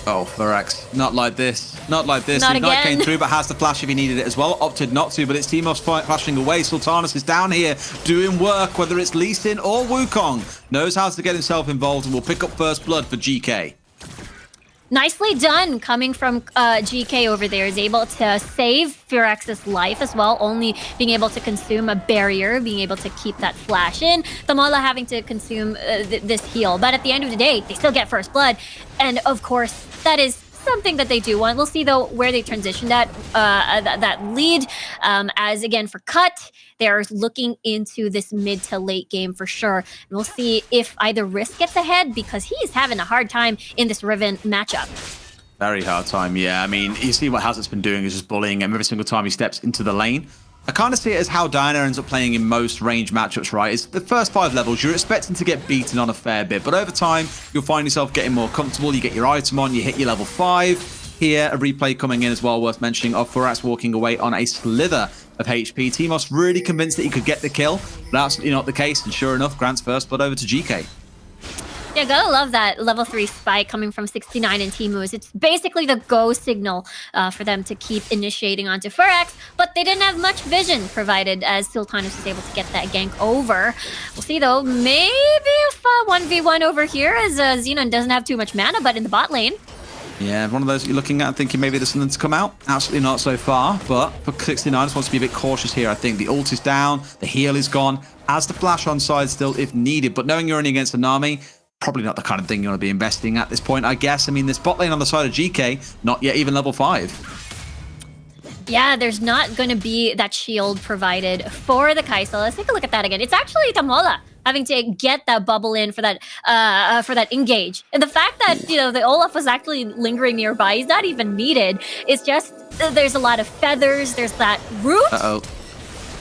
Oh, Furax, not like this. Not like this.
Not
Ignite
again.
came through, but has the flash if he needed it as well. Opted not to, but it's Teemos flashing away. Sultanas is down here doing work, whether it's Lee Sin or Wukong. Knows how to get himself involved and will pick up first blood for GK.
Nicely done coming from GK over there. Is able to save Furax's life as well, only being able to consume a barrier, being able to keep that flash in. Tamola having to consume this heal. But at the end of the day, they still get first blood. And of course, that is something that they do want. We'll see, though, where they transition that lead. As, again, for Cut, they're looking into this mid to late game for sure. And we'll see if either Risk gets ahead, because he's having a hard time in this Riven matchup.
Very hard time, yeah. I mean, you see what Hazard's been doing is just bullying him every single time he steps into the lane. I kind of see it as how Diana ends up playing in most range matchups, right? It's the first 5 levels, you're expecting to get beaten on a fair bit, but over time, you'll find yourself getting more comfortable. You get your item on, you hit your level 5. Here, a replay coming in as well, worth mentioning, of Furax walking away on a slither of HP. Teemos really convinced that he could get the kill, but absolutely not the case, and sure enough, grants first blood over to GK.
Yeah, gotta love that level 3 spike coming from 69 and Teemos. It's basically the go signal for them to keep initiating onto Furax, but they didn't have much vision provided as Sultanas was able to get that gank over. We'll see, though, maybe if 1v1 over here, as Xenon doesn't have too much mana, but in the bot lane.
Yeah, one of those you're looking at and thinking maybe there's something to come out. Absolutely not so far, but for 69, just wants to be a bit cautious here, I think. The ult is down, the heal is gone, has the flash on side still if needed, but knowing you're only against a Nami, probably not the kind of thing you want to be investing at this point, I guess. I mean, this bot lane on the side of GK, not yet even level 5.
Yeah, there's not going to be that shield provided for the Kai'Sa. Let's take a look at that again. It's actually Tamola having to get that bubble in for that engage. And the fact that, you know, the Olaf was actually lingering nearby, he's not even needed. It's just, there's a lot of feathers, there's that root.
Uh-oh.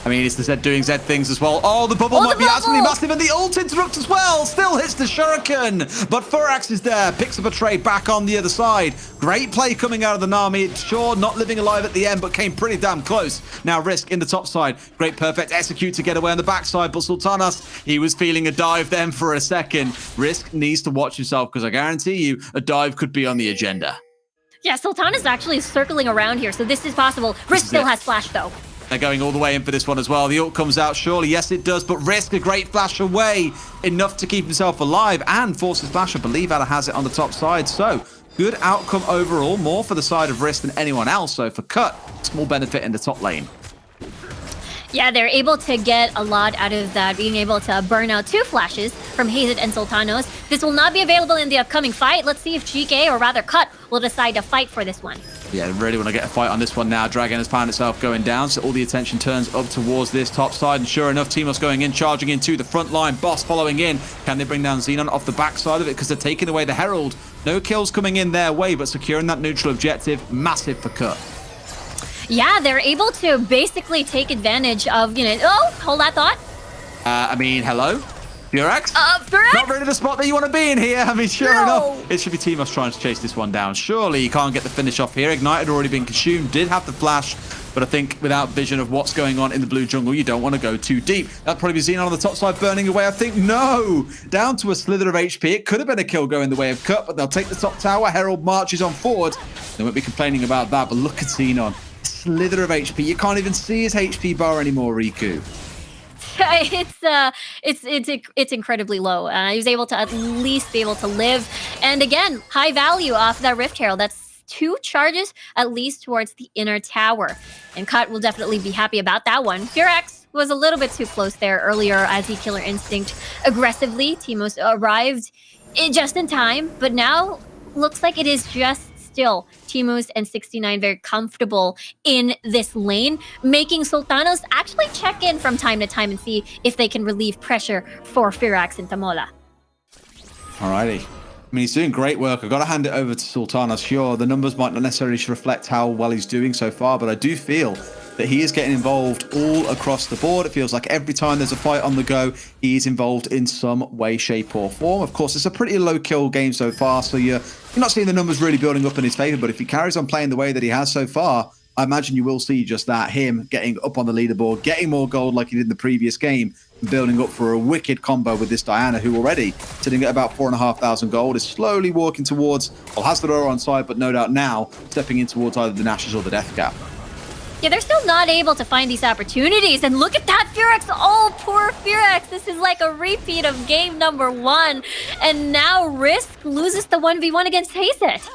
I mean, it's the Zed doing Zed things as well. Oh, the bubble might be absolutely massive, and the ult interrupt as well. Still hits the Shuriken, but Furax is there, picks up a trade back on the other side. Great play coming out of the Nami. Sure, not living alive at the end, but came pretty damn close. Now Risk in the top side. Great, perfect execute to get away on the backside, but Sultanas, he was feeling a dive then for a second. Risk needs to watch himself, because I guarantee you, a dive could be on the agenda.
Yeah, Sultanas actually circling around here, so this is possible. Risk still has flash, though.
They're going all the way in for this one as well. The ult comes out, surely. Yes, it does. But Risk, a great flash away. Enough to keep himself alive and forces flash. I believe Ada has it on the top side. So, good outcome overall. More for the side of Risk than anyone else. So, for Cut, small benefit in the top lane.
Yeah, they're able to get a lot out of that, being able to burn out 2 flashes from Hazed and Sultanos. This will not be available in the upcoming fight. Let's see if GK, or rather Cut, will decide to fight for this one.
Yeah, really want to get a fight on this one now. Dragon has found itself going down, so all the attention turns up towards this top side. And sure enough, Teemos going in, charging into the front line. Boss following in. Can they bring down Xenon off the backside of it? Because they're taking away the Herald. No kills coming in their way, but securing that neutral objective, massive for Cut.
Yeah, they're able to basically take advantage of, oh, hold that thought.
I mean, hello? Furax?
Furax?
Not really the spot that you want to be in here. I mean, sure enough, it should be Teemos trying to chase this one down. Surely you can't get the finish off here. Ignite had already been consumed, did have the flash, but I think without vision of what's going on in the blue jungle, you don't want to go too deep. That'd probably be Xenon on the top side burning away. I think, no! Down to a slither of HP. It could have been a kill going the way of Cut, but they'll take the top tower. Herald marches on forward. They won't be complaining about that, but look at Xenon. Slither of HP. You can't even see his HP bar anymore, Riku.
It's incredibly low. He was able to at least be able to live, and again, high value off that Rift Herald. That's 2 charges at least towards the inner tower, and Cut will definitely be happy about that one. Furax was a little bit too close there earlier as he Killer Instinct aggressively. Teemos arrived just in time, but now looks like it is just still Teemos and 69 very comfortable in this lane, making Sultanos actually check in from time to time and see if they can relieve pressure for Furax and Tamola.
Alrighty. I mean, he's doing great work. I've got to hand it over to Sultanos. Sure, the numbers might not necessarily reflect how well he's doing so far, but I do feel that he is getting involved all across the board. It feels like every time there's a fight on the go, he's involved in some way, shape, or form. Of course, it's a pretty low kill game so far, so you're not seeing the numbers really building up in his favor, but if he carries on playing the way that he has so far, I imagine you will see just that, him getting up on the leaderboard, getting more gold like he did in the previous game, building up for a wicked combo with this Diana, who already sitting at about 4,500 gold, is slowly walking towards, well, has the Aurora on side, but no doubt now stepping in towards either the Nash's or the Death Cap.
Yeah, they're still not able to find these opportunities. And look at that, Furax. Oh, poor Furax. This is like a repeat of game number 1. And now Risk loses the 1v1 against Hazed.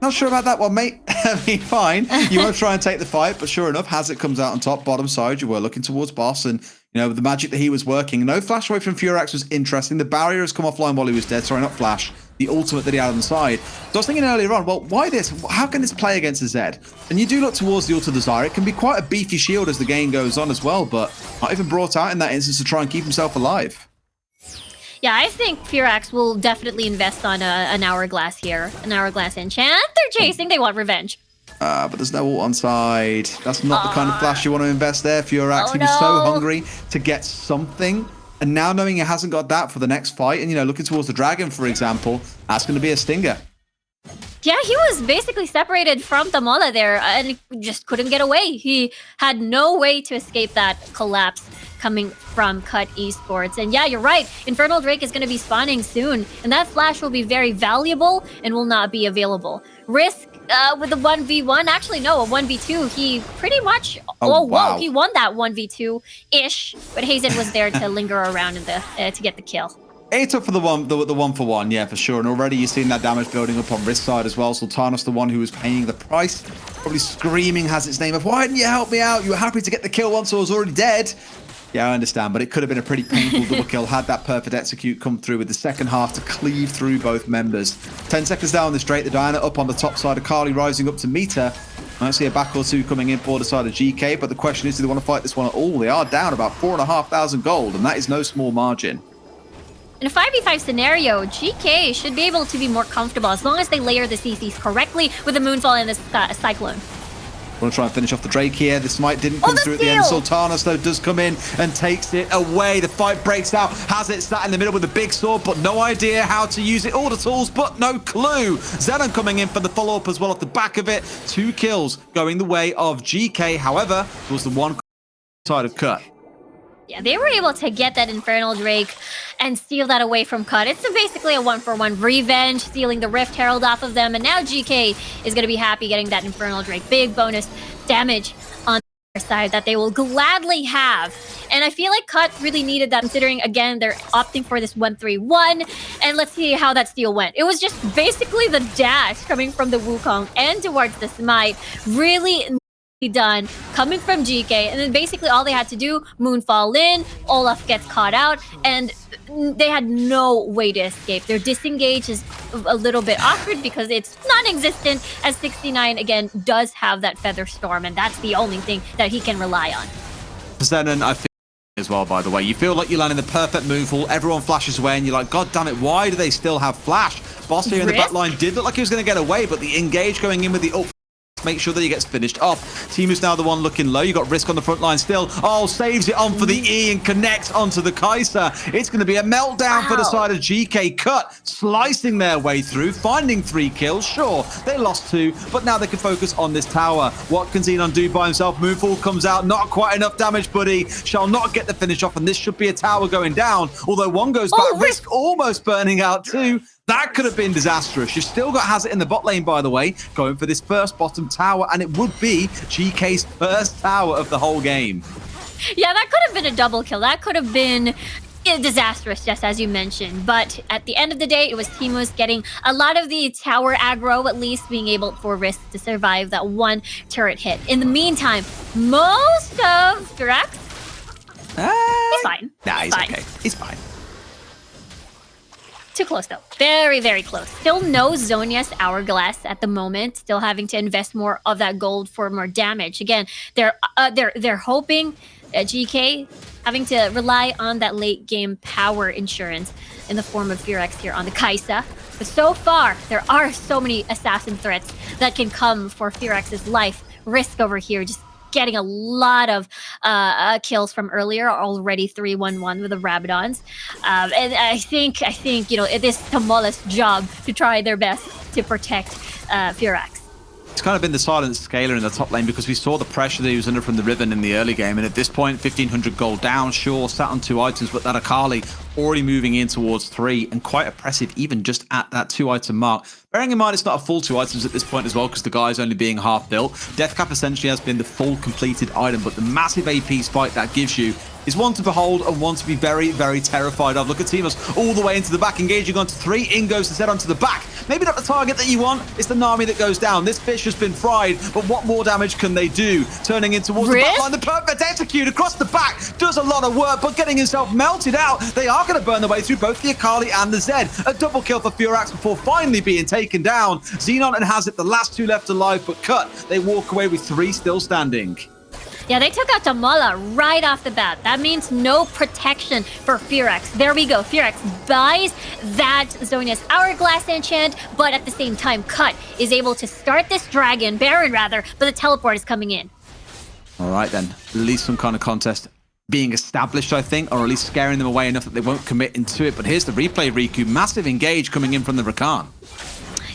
Not sure about that one, mate. I mean, fine. You want to try and take the fight, but sure enough, Hazard comes out on top, bottom side. You were looking towards boss, and the magic that he was working. No flash away from Furax was interesting. The barrier has come offline while he was dead. Sorry, not flash. The ultimate that he had on the side. So I was thinking earlier on, well, why this? How can this play against a Zed? And you do look towards the Ult of the Zyra. It can be quite a beefy shield as the game goes on as well, but not even brought out in that instance to try and keep himself alive.
Yeah, I think Furax will definitely invest on an Hourglass here. An Hourglass enchant. They're chasing. They want revenge.
But there's no ult on side. That's not the kind of flash you want to invest there. Furax, he was so hungry to get something. And now knowing he hasn't got that for the next fight, and, looking towards the dragon, for example, that's going to be a stinger.
Yeah, he was basically separated from Tamola there and just couldn't get away. He had no way to escape that collapse coming from Cut Esports. And yeah, you're right. Infernal Drake is going to be spawning soon, and that flash will be very valuable and will not be available. Risk with the 1v1, actually no, a 1v2, he pretty much,
wow.
He won that 1v2-ish, but Hazed was there to linger around in the to get the kill.
Ate up for the one for one, yeah, for sure. And already you're seeing that damage building up on Risk side as well. Sultanos, the one who was paying the price, probably screaming has its name of, why didn't you help me out? You were happy to get the kill once I was already dead. Yeah, I understand, but it could have been a pretty painful double kill had that perfect execute come through with the second half to cleave through both members. 10 seconds down the straight, the Diana up on the top side of Carly rising up to meet her. Might see a back or two coming in for the side of GK, but the question is, do they want to fight this one at all? They are down about 4,500 gold, and that is no small margin.
In a 5v5 scenario, GK should be able to be more comfortable as long as they layer the CCs correctly with the Moonfall and the Cyclone.
Want to try and finish off the Drake here. The smite didn't come through at the end. Sultanos, though, does come in and takes it away. The fight breaks out. Has it sat in the middle with a big sword, but no idea how to use it. All the tools, but no clue. Xenon coming in for the follow-up as well off the back of it. 2 kills going the way of GK. However, it was the one side of Cut.
Yeah, they were able to get that Infernal Drake and steal that away from Cut. It's basically a 1-for-1 revenge, stealing the Rift Herald off of them. And now GK is going to be happy getting that Infernal Drake. Big bonus damage on side that they will gladly have. And I feel like Cut really needed that, considering, again, they're opting for this 1-3-1. And let's see how that steal went. It was just basically the dash coming from the Wukong and towards the Smite. Really done coming from GK, and then basically all they had to do, Moonfall in, Olaf gets caught out, and they had no way to escape. Their disengage is a little bit awkward because it's non-existent, as 69 again does have that Feather Storm, and that's the only thing that he can rely on.
Zenon, I think as well, by the way, you feel like you're landing the perfect Moonfall, everyone flashes away, and you're like, god damn it, why do they still have flash? Boss here in the back line did look like he was going to get away, but the engage going in with the ult, make sure that he gets finished off. Timu's now the one looking low. You got Risk on the front line still. Oh, saves it on for the E and connects onto the Kai'Sa. It's going to be a meltdown for the side of GK. Cut, slicing their way through, finding 3 kills. Sure, they lost 2, but now they can focus on this tower. What can Xenon do by himself? Moonfall comes out, not quite enough damage, buddy. Shall not get the finish off, and this should be a tower going down. Although one goes back, Risk almost burning out too. That could have been disastrous. You've still got Hazard in the bot lane, by the way, going for this first bottom tower, and it would be GK's first tower of the whole game.
Yeah, that could have been a double kill. That could have been disastrous, just as you mentioned. But at the end of the day, it was Timu's getting a lot of the tower aggro, at least being able for Risk to survive that one turret hit. In the meantime, most of Firax, he's fine.
Nah, he's okay. He's fine.
Too close though. Very, very close. Still no Zhonya's Hourglass at the moment. Still having to invest more of that gold for more damage. Again, they're hoping GK having to rely on that late game power insurance in the form of Firax here on the Kai'Sa. But so far, there are so many assassin threats that can come for Firax's life. Risk over here just getting a lot of kills from earlier, already 3-1-1 with the Rabadons. And I think, you know, it is Tamola's job to try their best to protect Firax.
It's kind of been the silent scaler in the top lane because we saw the pressure that he was under from the Riven in the early game, and at this point 1500 gold down, sure, sat on 2 items, but that Akali already moving in towards 3 and quite oppressive even just at that 2 item mark. Bearing in mind it's not a full 2 items at this point as well because the guy's only being half built. Deathcap essentially has been the full completed item, but the massive AP spike that gives you is one to behold and one to be very, very terrified of. Look at Timus all the way into the back, engaging onto 3. In goes the Zed onto the back. Maybe not the target that you want. It's the Nami that goes down. This fish has been fried, but what more damage can they do? Turning in towards the back line. The perfect execute across the back does a lot of work, but getting himself melted out. They are going to burn their way through both the Akali and the Zed. A double kill for Firax before finally being taken down. Xenon and Hazard, the last 2 left alive, but Cut. They walk away with 3 still standing.
Yeah, they took out Tamola right off the bat. That means no protection for Firax. There we go. Firax buys that Zhonya's Hourglass enchant, but at the same time, Cut is able to start this dragon, Baron rather, but the teleport is coming in.
All right then, at least some kind of contest being established, I think, or at least scaring them away enough that they won't commit into it. But here's the replay, Riku. Massive engage coming in from the Rakan.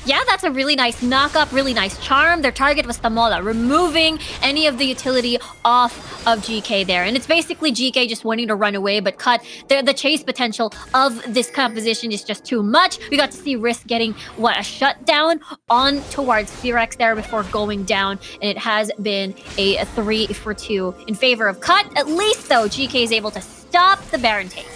Yeah, that's a really nice knock-up, really nice charm. Their target was Tamola, removing any of the utility off of GK there. And it's basically GK just wanting to run away, but Cut, the chase potential of this composition is just too much. We got to see Risk getting, a shutdown on towards Firax there before going down. And it has been a 3-for-2 in favor of Cut. At least, though, GK is able to stop the Baron take.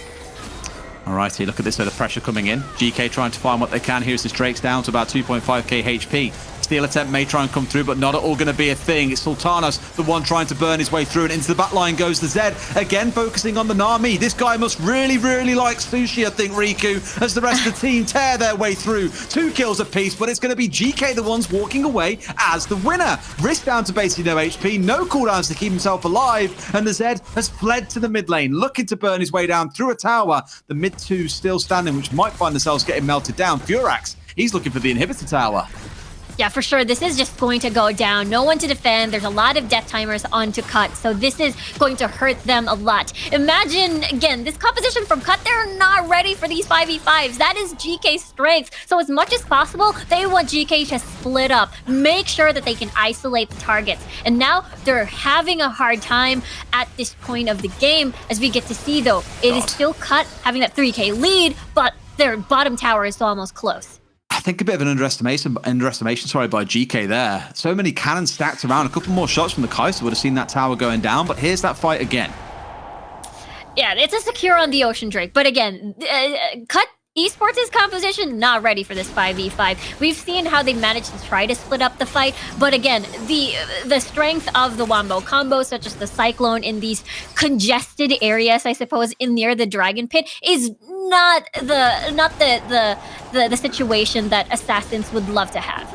Alrighty, look at this, so the pressure coming in. GK trying to find what they can. Here's this Drake's down to about 2.5k HP. Steal attempt may try and come through, but not at all going to be a thing. It's Sultanos, the one trying to burn his way through, and into the back line goes the Zed. Again, focusing on the Nami. This guy must really, really like sushi, I think, Riku, as the rest of the team tear their way through. 2 kills apiece, but it's going to be GK the ones walking away as the winner. Risk down to basically no HP, no cooldowns to keep himself alive, and the Zed has fled to the mid lane, looking to burn his way down through a tower. The mid 2 still standing, which might find themselves getting melted down. Firax, he's looking for the inhibitor tower.
Yeah, for sure. This is just going to go down. No one to defend. There's a lot of death timers on to Cut. So this is going to hurt them a lot. Imagine, again, this composition from Cut, they're not ready for these 5v5s. That is GK's strength. So as much as possible, they want GK to split up. Make sure that they can isolate the targets. And now they're having a hard time at this point of the game. As we get to see, though, it is still Cut having that 3k lead, but their bottom tower is almost close.
I think a bit of an underestimation, sorry, by GK there. So many cannons stacked around. A couple more shots from the Kai'Sa would have seen that tower going down, but here's that fight again.
Yeah, it's a secure on the Ocean Drake, but again, Cut Esports' composition not ready for this 5v5. We've seen how they managed to try to split up the fight, but again, the strength of the Wombo combos, such as the Cyclone in these congested areas, I suppose, in near the Dragon Pit, is not the situation that Assassins would love to have.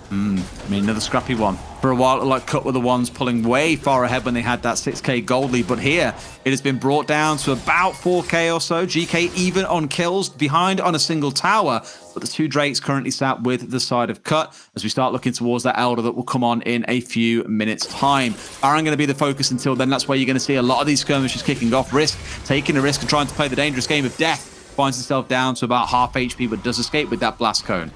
I mean, another scrappy one. For a while, like Cut were the ones pulling way far ahead when they had that 6k gold lead, but here it has been brought down to about 4k or so. GK even on kills, behind on a single tower, but the two Drakes currently sat with the side of Cut as we start looking towards that Elder that will come on in a few minutes' time. Baron going to be the focus until then. That's where you're going to see a lot of these skirmishes kicking off. Risk taking a risk and trying to play the dangerous game of death. Finds himself down to about half HP, but does escape with that blast cone.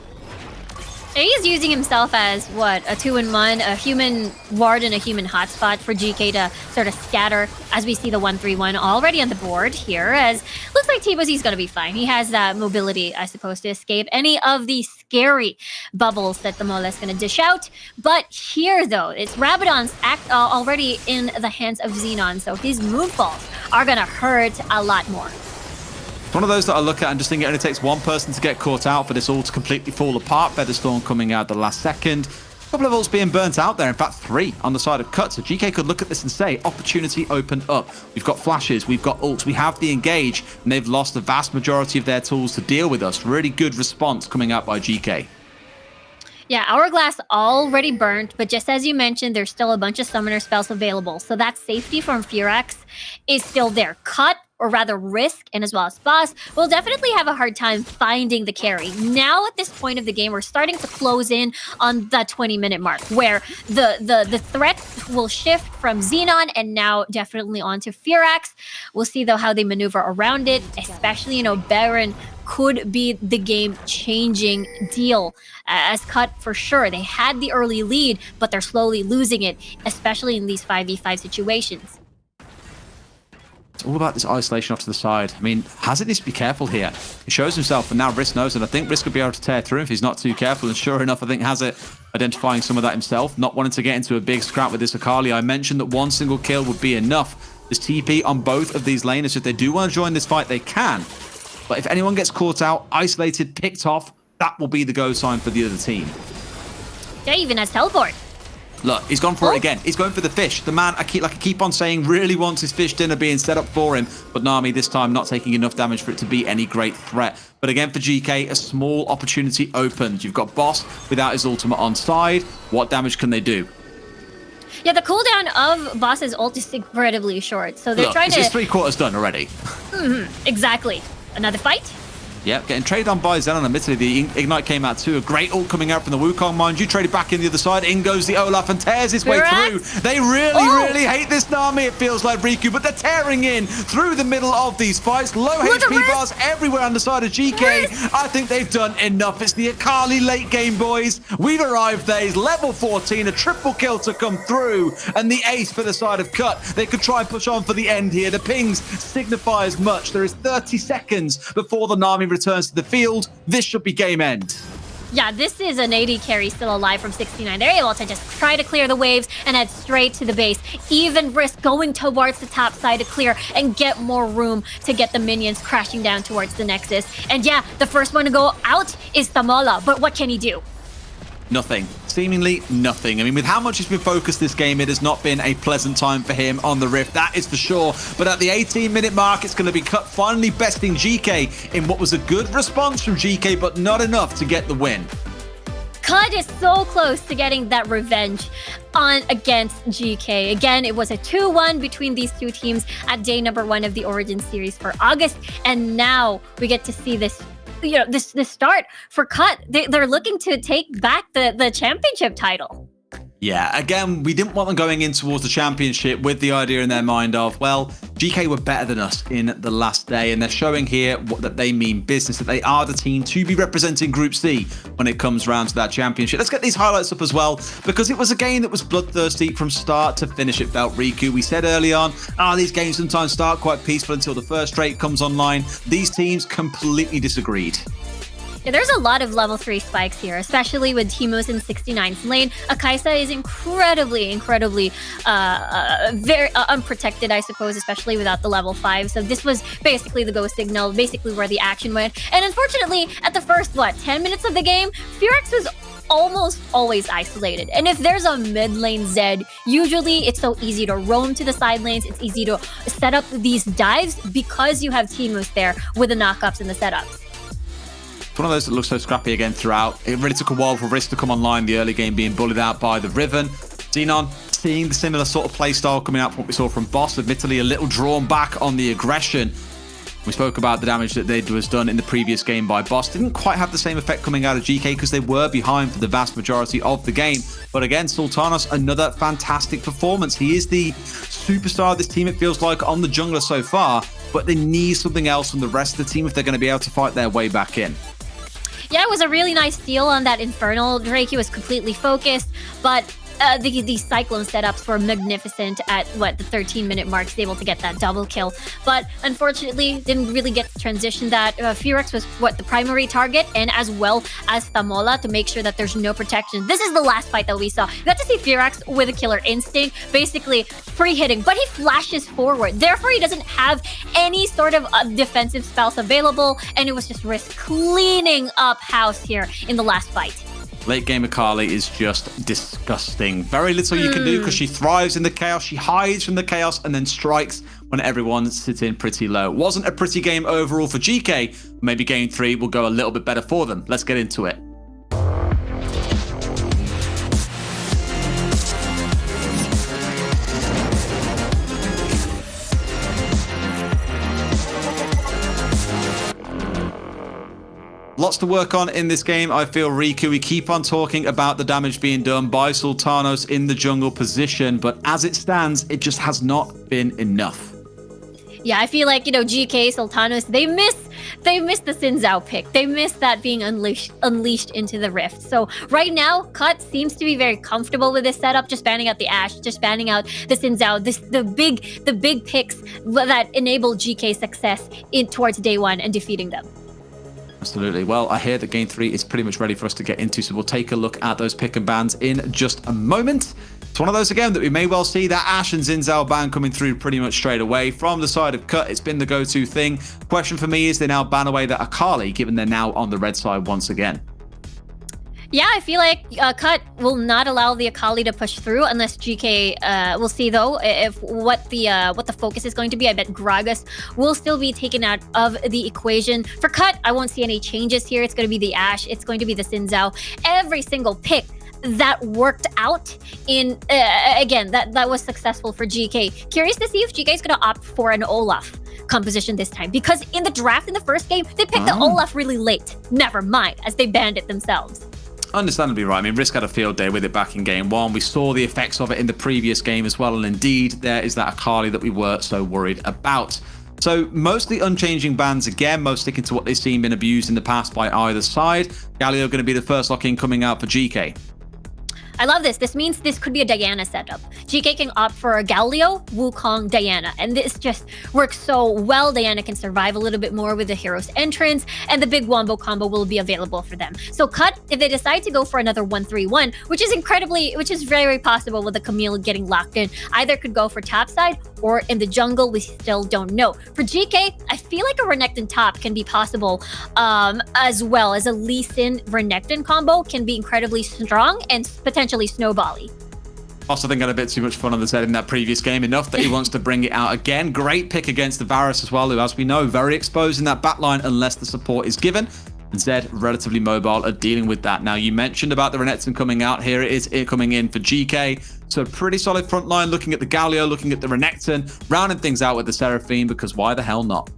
He's using himself as, what, a 2-in-1, a human ward and a human hotspot for GK to sort of scatter, as we see the 1-3-1 already on the board here, as looks like T-Buzzy's going to be fine. He has that mobility, I suppose, to escape any of the scary bubbles that the Mole is going to dish out. But here, though, it's Rabadon's already in the hands of Xenon, so his move balls are going to hurt a lot more.
One of those that I look at and just think it only takes one person to get caught out for this all to completely fall apart. Featherstorm coming out the last second. A couple of ults being burnt out there. In fact, 3 on the side of Cut. So GK could look at this and say, opportunity opened up. We've got flashes, we've got ults, we have the engage, and they've lost the vast majority of their tools to deal with us. Really good response coming out by GK.
Yeah, Hourglass already burnt, but just as you mentioned, there's still a bunch of summoner spells available. So that safety from Firax is still there. Cut, or rather Risk, and as well as Boss, will definitely have a hard time finding the carry. Now at this point of the game, we're starting to close in on the 20-minute mark, where the threat will shift from Xenon and now definitely onto Firax. We'll see, though, how they maneuver around it, especially, you know, Baron could be the game-changing deal. As Cut, for sure, they had the early lead, but they're slowly losing it, especially in these 5v5 situations.
It's all about this isolation off to the side. I mean, Hazard needs to be careful here. He shows himself, and now Risk knows, and I think Risk could be able to tear through if he's not too careful. And sure enough, I think Hazard identifying some of that himself, not wanting to get into a big scrap with this Akali. I mentioned that one single kill would be enough. There's TP on both of these laners. If they do want to join this fight, they can. But if anyone gets caught out, isolated, picked off, that will be the go sign for the other team.
Yeah, even has teleport.
Look, he's gone for it again. He's going for the fish. The man, I keep on saying, really wants his fish dinner being set up for him. But Nami this time not taking enough damage for it to be any great threat. But again, for GK, a small opportunity opened. You've got Boss without his ultimate on side. What damage can they do?
Yeah, the cooldown of Boss's ult is incredibly short. So they're trying to...
It's 3/4 done already.
Exactly. Another fight?
Yep, getting traded on by Xenon. Admittedly, the Ignite came out too. A great ult coming out from the Wukong, mind you. Traded back in the other side. In goes the Olaf and tears his way through. They really hate this Nami, it feels like, Riku, but they're tearing in through the middle of these fights. Low HP bars everywhere on the side of GK. I think they've done enough. It's the Akali late game, boys. We've arrived there. He's level 14, a triple kill to come through, and the ace for the side of Cut. They could try and push on for the end here. The pings signify as much. There is 30 seconds before the Nami returns to the field. This should be game end.
Yeah, this is an AD carry still alive from 69. They're able to just try to clear the waves and head straight to the base. Even Risk going towards the top side to clear and get more room to get the minions crashing down towards the Nexus. And yeah, the first one to go out is Thamola, but what can he do?
Nothing. Seemingly nothing. I mean, with how much he's been focused this game, it has not been a pleasant time for him on the Rift, that is for sure. But at the 18-minute mark, it's going to be Cut finally besting GK in what was a good response from GK, but not enough to get the win.
Cut is so close to getting that revenge against GK. Again, it was a 2-1 between these two teams at day number 1 of the Origin series for August. And now we get to see this, you know, this start for Cut. They're looking to take back the championship title.
Yeah, again, we didn't want them going in towards the championship with the idea in their mind of, well, GK were better than us in the last day, and they're showing here that they mean business, that they are the team to be representing Group C when it comes round to that championship. Let's get these highlights up as well, because it was a game that was bloodthirsty from start to finish, it felt, Riku. We said early on, these games sometimes start quite peaceful until the first straight comes online. These teams completely disagreed.
Yeah, there's a lot of level 3 spikes here, especially with Teemos in 69's lane. Akaisa is incredibly very unprotected, I suppose, especially without the level 5. So this was basically the go signal, basically where the action went. And unfortunately, at the first, 10 minutes of the game, Firax was almost always isolated. And if there's a mid lane Zed, usually it's so easy to roam to the side lanes. It's easy to set up these dives because you have Teemos there with the knockups and the setups.
It's one of those that looks so scrappy again throughout. It really took a while for Risk to come online. The early game being bullied out by the Riven. Xenon seeing the similar sort of playstyle coming out from what we saw from Boss, admittedly a little drawn back on the aggression. We spoke about the damage that was done in the previous game by Boss. Didn't quite have the same effect coming out of GK because they were behind for the vast majority of the game. But again, Sultanos, another fantastic performance. He is the superstar of this team, it feels like, on the jungler so far. But they need something else from the rest of the team if they're going to be able to fight their way back in.
Yeah, it was a really nice steal on that Infernal Drake. He was completely focused, but these Cyclone setups were magnificent at, the 13-minute mark. He's able to get that double kill. But unfortunately, didn't really get to transition that. Firax was, the primary target, and as well as Thamola to make sure that there's no protection. This is the last fight that we saw. We got to see Firax with a killer instinct, basically free hitting, but he flashes forward. Therefore, he doesn't have any sort of defensive spells available, and it was just Risk cleaning up house here in the last fight.
Late game Akali is just disgusting. Very little you can do because she thrives in the chaos. She hides from the chaos and then strikes when everyone sits in pretty low. Wasn't a pretty game overall for GK. Maybe game 3 will go a little bit better for them. Let's get into it. Lots to work on in this game, I feel, Riku. We keep on talking about the damage being done by Sultanos in the jungle position, but as it stands, it just has not been enough.
Yeah, I feel like, GK, Sultanos, they miss the Xin Zhao pick. They miss that being unleashed into the Rift. So right now, Cut seems to be very comfortable with this setup, just banning out the Ashe, just banning out the Xin Zhao, the big picks that enable GK success towards day 1 and defeating them.
Absolutely. Well, I hear that game 3 is pretty much ready for us to get into, so we'll take a look at those pick and bans in just a moment. It's one of those, again, that we may well see that Ashe and Xin Zhao ban coming through pretty much straight away. From the side of Cut, it's been the go-to thing. Question for me is they now ban away that Akali, given they're now on the red side once again.
Yeah, I feel like Cut will not allow the Akali to push through unless GK. We'll see though if what the focus is going to be. I bet Gragas will still be taken out of the equation. For Cut, I won't see any changes here. It's going to be the Ashe. It's going to be the Xin Zhao. Every single pick that worked out in again that was successful for GK. Curious to see if GK is going to opt for an Olaf composition this time, because in the draft in the first game they picked the Olaf really late. Never mind, as they banned it themselves.
Understandably right. I mean, Risk had a field day with it back in game 1. We saw the effects of it in the previous game as well. And indeed, there is that Akali that we were so worried about. So mostly unchanging bans again, most sticking to what they've seen been abused in the past by either side. Galio going to be the first lock-in coming out for GK.
I love this. This means this could be a Diana setup. GK can opt for a Galio, Wukong, Diana. And this just works so well. Diana can survive a little bit more with the hero's entrance, and the big wombo combo will be available for them. So Cut, if they decide to go for another 1-3-1, which is very possible with the Camille getting locked in, either could go for top side or in the jungle, we still don't know. For GK, I feel like a Renekton top can be possible, as well as a Lee Sin Renekton combo can be incredibly strong and potentially snowbally.
Also, I think had a bit too much fun on the Zed in that previous game, enough that he wants to bring it out again. Great pick against the Varus as well, who, as we know, very exposed in that backline unless the support is given. And Zed, relatively mobile, are dealing with that. Now, you mentioned about the Renekton coming out. Here it is, coming in for GK. So pretty solid front line, looking at the Galio, looking at the Renekton, rounding things out with the Seraphine, because why the hell not?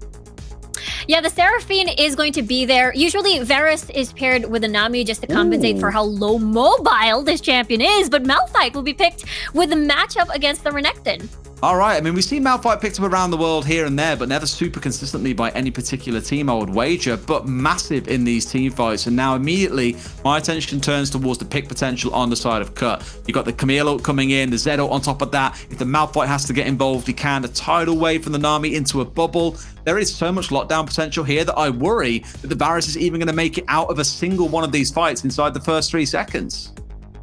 Yeah, the Seraphine is going to be there. Usually, Varus is paired with a Nami just to compensate for how low mobile this champion is, but Malphite will be picked with the matchup against the Renekton.
All right, I mean, we've seen Malphite picked up around the world here and there, but never super consistently by any particular team, I would wager, but massive in these team fights. And now immediately, my attention turns towards the pick potential on the side of Cut. You've got the Camille ult coming in, the Zed ult on top of that. If the Malphite has to get involved, he can. A tidal wave from the Nami into a bubble. There is so much lockdown potential here that I worry that the Varus is even going to make it out of a single one of these fights inside the first 3 seconds.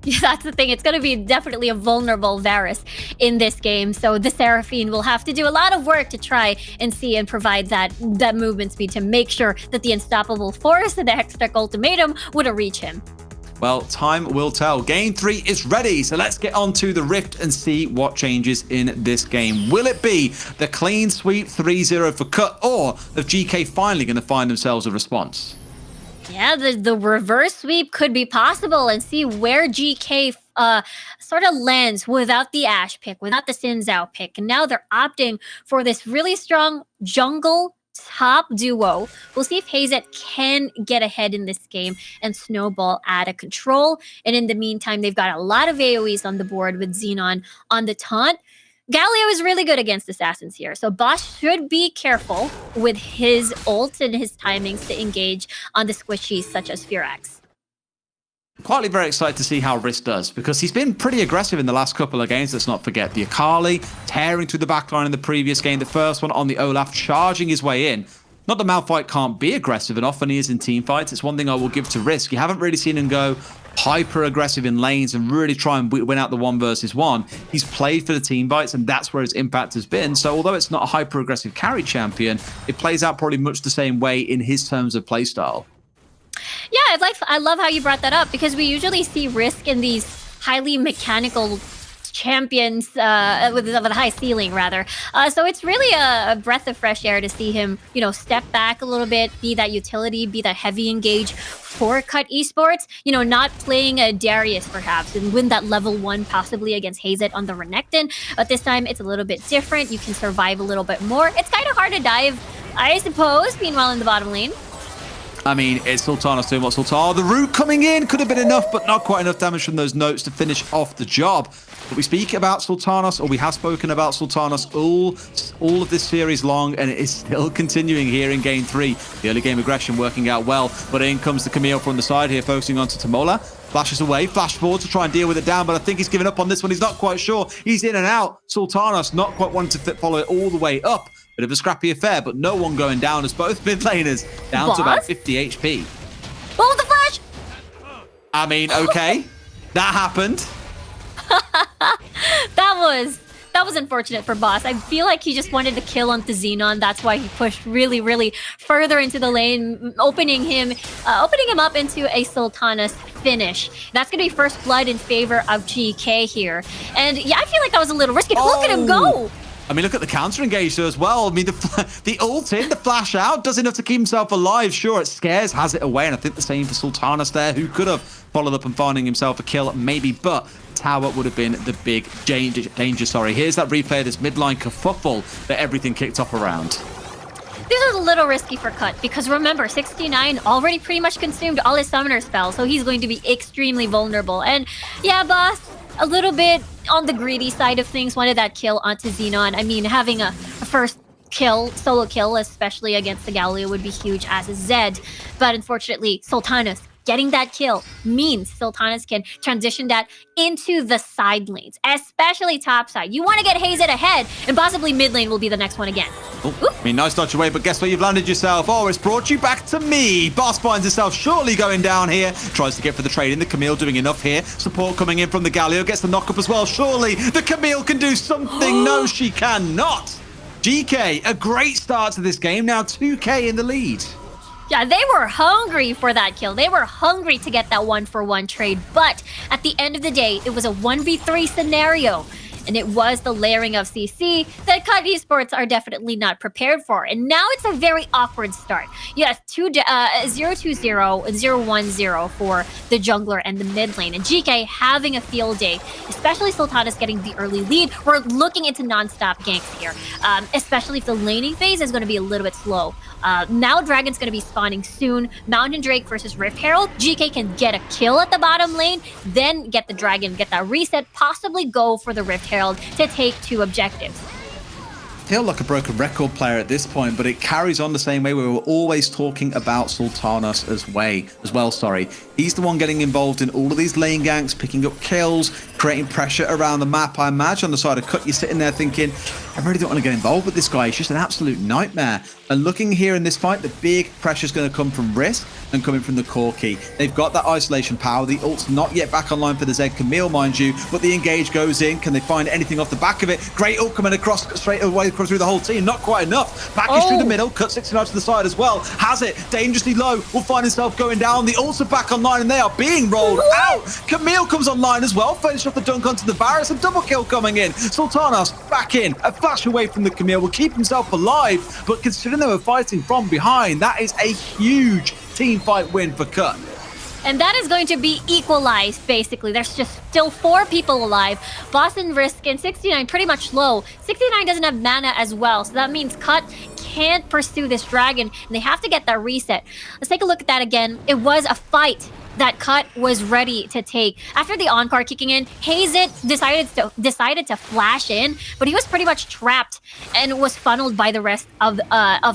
Yeah, that's the thing. It's going to be definitely a vulnerable Varus in this game. So the Seraphine will have to do a lot of work to try and see and provide that movement speed to make sure that the Unstoppable Force and the Hextech Ultimatum wouldn't reach him.
Well, time will tell. Game 3 is ready, so let's get on to the Rift and see what changes in this game. Will it be the clean sweep 3-0 for Cut, or of GK finally going to find themselves a response?
Yeah, the reverse sweep could be possible, and see where GK sort of lands without the Ashe pick, without the Xin Zhao pick. And now they're opting for this really strong jungle top duo. We'll see if Hazet can get ahead in this game and snowball out of control. And in the meantime, they've got a lot of AoEs on the board with Xenon on the taunt. Galio is really good against assassins here, so Boss should be careful with his ult and his timings to engage on the squishies such as Firax.
Quietly very excited to see how Risk does, because he's been pretty aggressive in the last couple of games. Let's not forget the Akali tearing through the backline in the previous game, the first one on the Olaf, charging his way in. Not that Malphite can't be aggressive, and often he is in team fights. It's one thing I will give to Risk. You haven't really seen him go hyper aggressive in lanes and really try and win out the 1 versus 1. He's played for the team fights, and that's where his impact has been. So although it's not a hyper aggressive carry champion, it plays out probably much the same way in his terms of playstyle.
Yeah, I love how you brought that up, because we usually see Risk in these highly mechanical champions with a high ceiling, rather. So it's really a breath of fresh air to see him, step back a little bit, be that utility, be that heavy engage for Cut Esports. Not playing a Darius perhaps and win that level 1 possibly against Hazet on the Renekton. But this time it's a little bit different. You can survive a little bit more. It's kind of hard to dive, I suppose, meanwhile in the bottom lane.
I mean, it's Sultanas doing what Sultan. The root coming in could have been enough, but not quite enough damage from those notes to finish off the job. But we speak about Sultanas, or we have spoken about Sultanas all of this series long, and it is still continuing here in Game 3. The early game aggression working out well, but in comes the Camille from the side here, focusing on to Tamola. Flashes away, flash forward to try and deal with it down, but I think he's given up on this one. He's not quite sure. He's in and out. Sultanas not quite wanting to follow it all the way up. Bit of a scrappy affair, but no one going down as both mid laners down to about 50 HP.
What was the flash?
I mean, okay. That happened.
That was unfortunate for Boss. I feel like he just wanted to kill onto Xenon. That's why he pushed really, really further into the lane, opening him up into a Sultanas finish. That's going to be first blood in favor of GK here. And yeah, I feel like that was a little risky. Oh. Look at him go!
I mean, look at the counter engage there as well. I mean, the ult in, the flash out, does enough to keep himself alive. Sure, it scares, has it away. And I think the same for Sultanas there, who could have followed up and finding himself a kill, maybe. But tower would have been the big danger. Here's that replay of this midline kerfuffle that everything kicked off around.
This is a little risky for Cut, because remember, 69 already pretty much consumed all his summoner spells, so he's going to be extremely vulnerable. And yeah, Boss, a little bit on the greedy side of things, wanted that kill onto Xenon. I mean, having a first kill, solo kill, especially against the Galio, would be huge as a Zed. But unfortunately, Sultanas getting that kill means Sultanas can transition that into the side lanes, especially top side. You want to get Hazet ahead, and possibly mid lane will be the next one again.
I mean, nice dodge away, but guess where you've landed yourself? Oh, it's brought you back to me. Boss finds himself shortly going down here. Tries to get for the trade in. The Camille doing enough here. Support coming in from the Galio. Gets the knock up as well. Surely the Camille can do something. No, she cannot. GK, a great start to this game. Now 2K in the lead.
Yeah, they were hungry for that kill. They were hungry to get that 1-for-1 trade. But at the end of the day, it was a 1v3 scenario. And it was the layering of CC that Cut Esports are definitely not prepared for. And now it's a very awkward start. Yes, 0-2-0 and 0-1-0 for the jungler and the mid lane. And GK having a field day, especially Sultanas getting the early lead. We're looking into non-stop ganks here, especially if the laning phase is going to be a little bit slow. Now Dragon's going to be spawning soon. Mountain Drake versus Rift Herald. GK can get a kill at the bottom lane, then get the Dragon, get that reset, possibly go for the Rift Herald to take 2 objectives.
feel like a broken record player at this point, but it carries on the same way. We were always talking about Sultanas as well. He's the one getting involved in all of these lane ganks, picking up kills, creating pressure around the map. I imagine on the side of Cut, you're sitting there thinking, I really don't want to get involved with this guy. He's just an absolute nightmare. And looking here in this fight, the big pressure is going to come from Risk and coming from the Corki. They've got that isolation power. The ult's not yet back online for the Zed Camille, mind you, but the engage goes in. Can they find anything off the back of it? Great ult coming across straight away through the whole team. Not quite enough. Package through the middle. Cut 69 to the side as well. Has it. Dangerously low. Will find himself going down. The ults are back online and they are being rolled out. Camille comes online as well. Finish off the dunk onto the Varus. A double kill coming in. Sultanas back in. A flash away from the Camille. Will keep himself alive. But considering they were fighting from behind, that is a huge team fight win for Cut.
And that is going to be equalized, basically. There's just still 4 people alive. Boss and Risk and 69 pretty much low. 69 doesn't have mana as well, so that means Cut can't pursue this dragon, and they have to get that reset. Let's take a look at that again. It was a fight that Cut was ready to take. After the on-card kicking in, Hazet decided to flash in, but he was pretty much trapped and was funneled by the rest of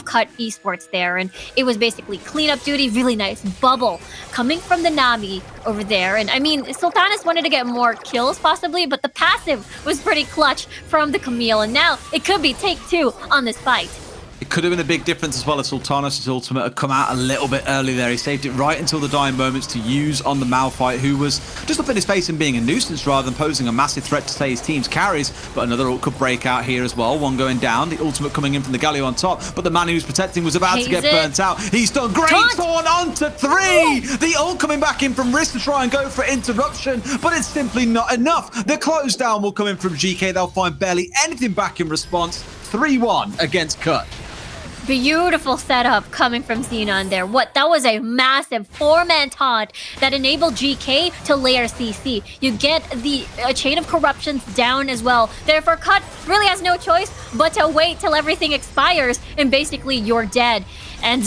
Cut Esports there. And it was basically cleanup duty. Really nice bubble coming from the Nami over there. And I mean, Sultanas wanted to get more kills possibly, but the passive was pretty clutch from the Camille. And now it could be take 2 on this fight.
It could have been a big difference as well as Sultanas' ultimate had come out a little bit early there. He saved it right until the dying moments to use on the Malphite, who was just up in his face and being a nuisance rather than posing a massive threat to say his team's carries. But another ult could break out here as well. One going down, the ultimate coming in from the Galio on top. But the man he was protecting was about to get burnt out. He's done great. Torn onto 3. The ult coming back in from Risk to try and go for interruption, but it's simply not enough. The close down will come in from GK. They'll find barely anything back in response. 3-1 against Cut.
Beautiful setup coming from Xenon there. That was a massive 4-man taunt that enabled GK to layer CC. You get the chain of corruptions down as well. Therefore, Cut really has no choice but to wait till everything expires and basically you're dead. And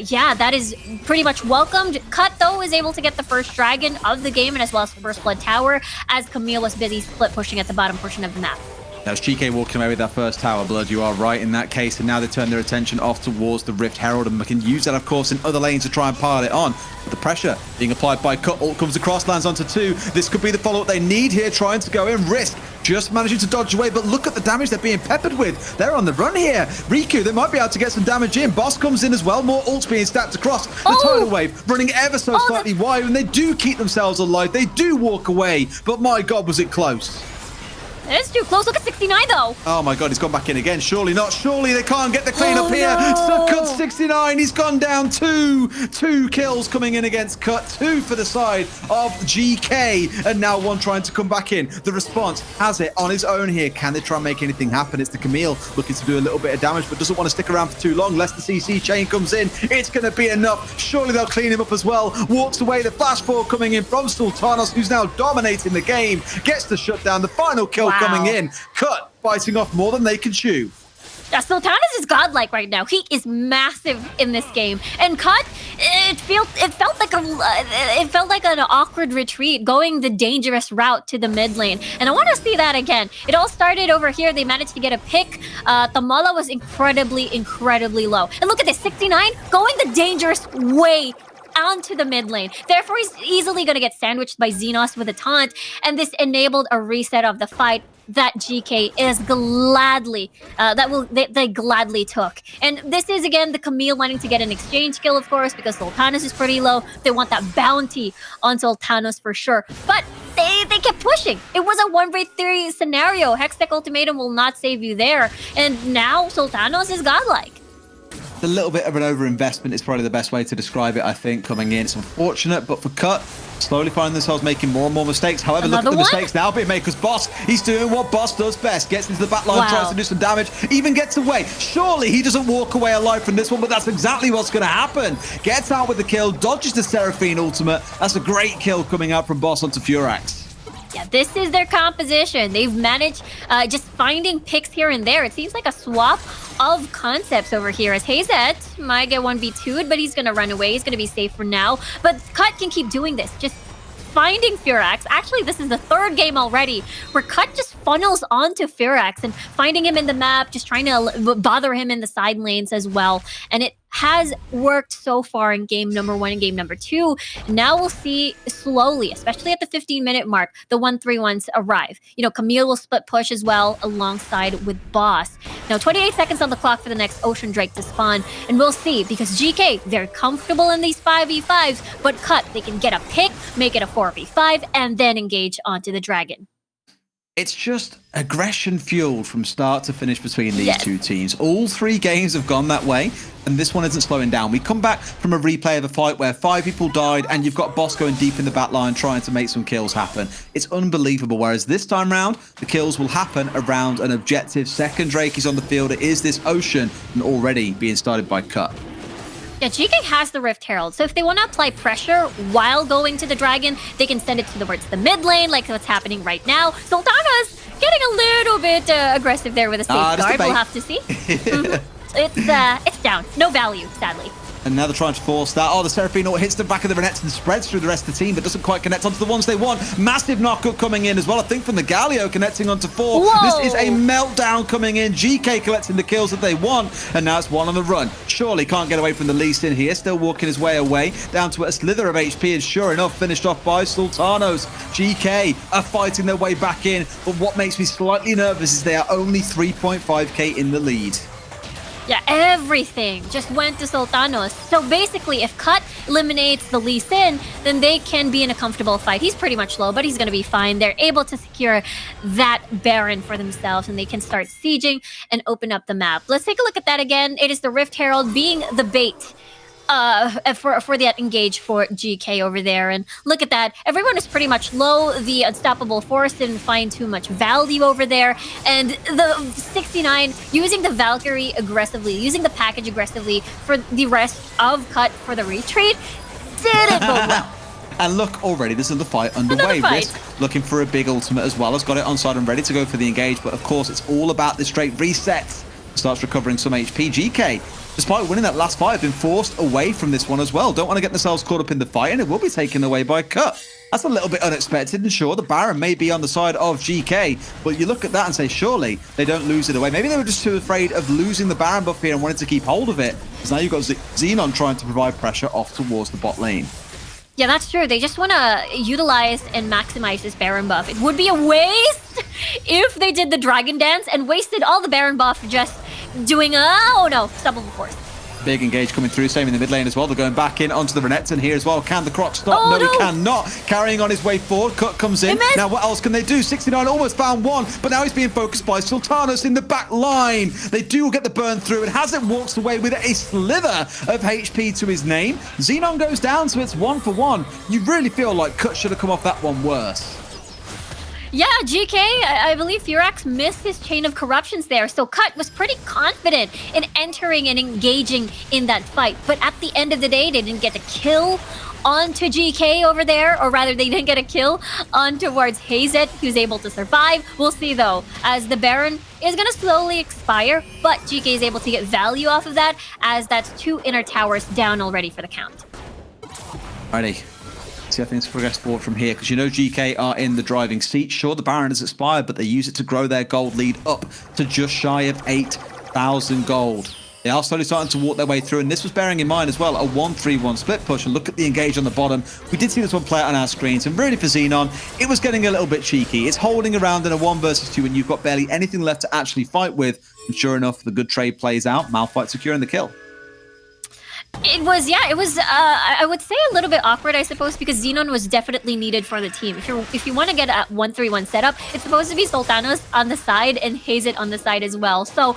yeah, that is pretty much welcomed. Cut, though, is able to get the first dragon of the game and as well as the first blood tower as Camille was busy split pushing at the bottom portion of the map.
That was GK walking away with that first tower blood. You are right in that case. And now they turn their attention off towards the Rift Herald. And we can use that, of course, in other lanes to try and pile it on. But the pressure being applied by Cut. Ult comes across, lands onto 2. This could be the follow-up they need here, trying to go in. Risk just managing to dodge away. But look at the damage they're being peppered with. They're on the run here. Riku, they might be able to get some damage in. Boss comes in as well. More ults being stacked across. The tidal wave running ever so slightly wide. And they do keep themselves alive. They do walk away. But my God, was it close.
It's too close. Look at 69, though.
Oh, my God. He's gone back in again. Surely not. Surely they can't get the cleanup here. So Cut 69. He's gone down 2. 2 kills coming in against Cut. 2 for the side of GK. And now 1 trying to come back in. The response has it on his own here. Can they try and make anything happen? It's the Camille looking to do a little bit of damage, but doesn't want to stick around for too long. Lest the CC chain comes in. It's going to be enough. Surely they'll clean him up as well. Walks away. The flash ball coming in from Sultanas, who's now dominating the game. Gets the shutdown. The final kill coming in. Cut biting off more than they can chew.
Sultanas is godlike right now. He is massive in this game. And Cut, it felt like an awkward retreat, going the dangerous route to the mid lane. And I want to see that again. It all started over here. They managed to get a pick. Tamala was incredibly low. And look at this, 69 going the dangerous way onto the mid lane. Therefore, he's easily going to get sandwiched by Xenos with a taunt. And this enabled a reset of the fight that GK is gladly, they gladly took. And this is, again, the Camille wanting to get an exchange kill, of course, because Sultanas is pretty low. They want that bounty on Sultanas for sure. But they kept pushing. It was a 1v3 scenario. Hextech Ultimatum will not save you there. And now Sultanas is godlike.
A little bit of an overinvestment is probably the best way to describe it, I think, coming in. It's unfortunate, but for Cut, slowly finding themselves making more and more mistakes. However, look at the mistakes now being made, because Boss, he's doing what Boss does best. Gets into the back line, tries to do some damage, even gets away. Surely he doesn't walk away alive from this one, but that's exactly what's going to happen. Gets out with the kill, dodges the Seraphine ultimate. That's a great kill coming out from Boss onto Furax.
Yeah, this is their composition. They've managed just finding picks here and there. It seems like a swap of concepts over here, as Hazet might get 1v2'd, but he's going to run away. He's going to be safe for now. But Cut can keep doing this. Just finding Firax. Actually, this is the third game already where Cut just funnels onto Firax and finding him in the map, just trying to bother him in the side lanes as well. And it has worked so far in game number 1 and game number 2. Now we'll see slowly, especially at the 15-minute mark, the 1-3-1s arrive. You know, Camille will split push as well alongside with Boss. Now, 28 seconds on the clock for the next Ocean Drake to spawn, and we'll see, because GK, they're comfortable in these 5v5s, but Cut, they can get a pick, make it a 4v5, and then engage onto the Dragon.
It's just aggression fueled from start to finish between these two teams. All 3 games have gone that way, and this one isn't slowing down. We come back from a replay of a fight where 5 people died, and you've got Boss going deep in the back line trying to make some kills happen. It's unbelievable, whereas this time round, the kills will happen around an objective. Second Drake is on the field. It is this Ocean, and already being started by Cut.
Yeah, GK has the Rift Herald, so if they want to apply pressure while going to the Dragon, they can send it towards the mid lane, like what's happening right now. Sultana's getting a little bit aggressive there with a safeguard. We'll have to see. It's down. No value, sadly.
And now they're trying to force that. Oh, the Seraphine ult hits the back of the Renekton and spreads through the rest of the team, but doesn't quite connect onto the ones they want. Massive knockup coming in as well. I think from the Galio connecting onto 4.
Whoa.
This is a meltdown coming in. GK collecting the kills that they want, and now it's 1 on the run. Surely can't get away from the Lee Sin here. Still walking his way away down to a slither of HP, and sure enough, finished off by Sultanos. GK are fighting their way back in, but what makes me slightly nervous is they are only 3.5k in the lead.
Yeah, everything just went to Sultanos. So basically, if Cut eliminates the Lee Sin, then they can be in a comfortable fight. He's pretty much low, but he's going to be fine. They're able to secure that Baron for themselves, and they can start sieging and open up the map. Let's take a look at that again. It is the Rift Herald being the bait for that engage for GK over there. And look at that. Everyone is pretty much low. The Unstoppable Force didn't find too much value over there. And the 69 using the Valkyrie aggressively, using the package aggressively for the rest of Cut for the retreat didn't go well.
And look, already there's another fight underway. Rift looking for a big ultimate as well. Has got it on side and ready to go for the engage. But of course, it's all about the straight resets. Starts recovering some HP. GK, despite winning that last fight, have been forced away from this one as well. Don't want to get themselves caught up in the fight, and it will be taken away by Cut. That's a little bit unexpected, and sure, the Baron may be on the side of GK, but you look at that and say, surely they don't lose it away. Maybe they were just too afraid of losing the Baron buff here and wanted to keep hold of it. Because now you've got Xenon trying to provide pressure off towards the bot lane.
Yeah, that's true. They just want to utilize and maximize this Baron buff. It would be a waste if they did the Dragon Dance and wasted all the Baron buff just doing Unstoppable Force.
Big engage coming through, same in the mid lane as well. They're going back in onto the Renekton here as well. Can the Croc stop?
Oh,
no, he cannot. Carrying on his way forward. Cut comes in. Now, what else can they do? 69 almost found 1, but now he's being focused by Sultanos in the back line. They do get the burn through, and Hazard walks away with a slither of HP to his name. Xenon goes down, so it's 1 for 1. You really feel like Cut should have come off that one worse.
Yeah, GK, I believe Firax missed his chain of corruptions there, so Cut was pretty confident in entering and engaging in that fight. But at the end of the day, they didn't get a kill onto GK over there, or rather, they didn't get a kill on towards Hazet, who's able to survive. We'll see, though, as the Baron is going to slowly expire, but GK is able to get value off of that, as that's 2 inner towers down already for the count.
Alrighty. See how things progress forward from here, because you know GK are in the driving seat. Sure, the Baron has expired, but they use it to grow their gold lead up to just shy of 8,000 gold. They are slowly starting to walk their way through, and this was bearing in mind as well a 1-3-1 split push. And look at the engage on the bottom. We did see this one play out on our screens, and really for Xenon, it was getting a little bit cheeky. It's holding around in a 1 versus 2, and you've got barely anything left to actually fight with. And sure enough, the good trade plays out. Malphite securing the kill.
It was, I would say a little bit awkward, I suppose, because Xenon was definitely needed for the team. If you want to get a 1-3-1 setup, it's supposed to be Sultanos on the side and Hazet on the side as well. So,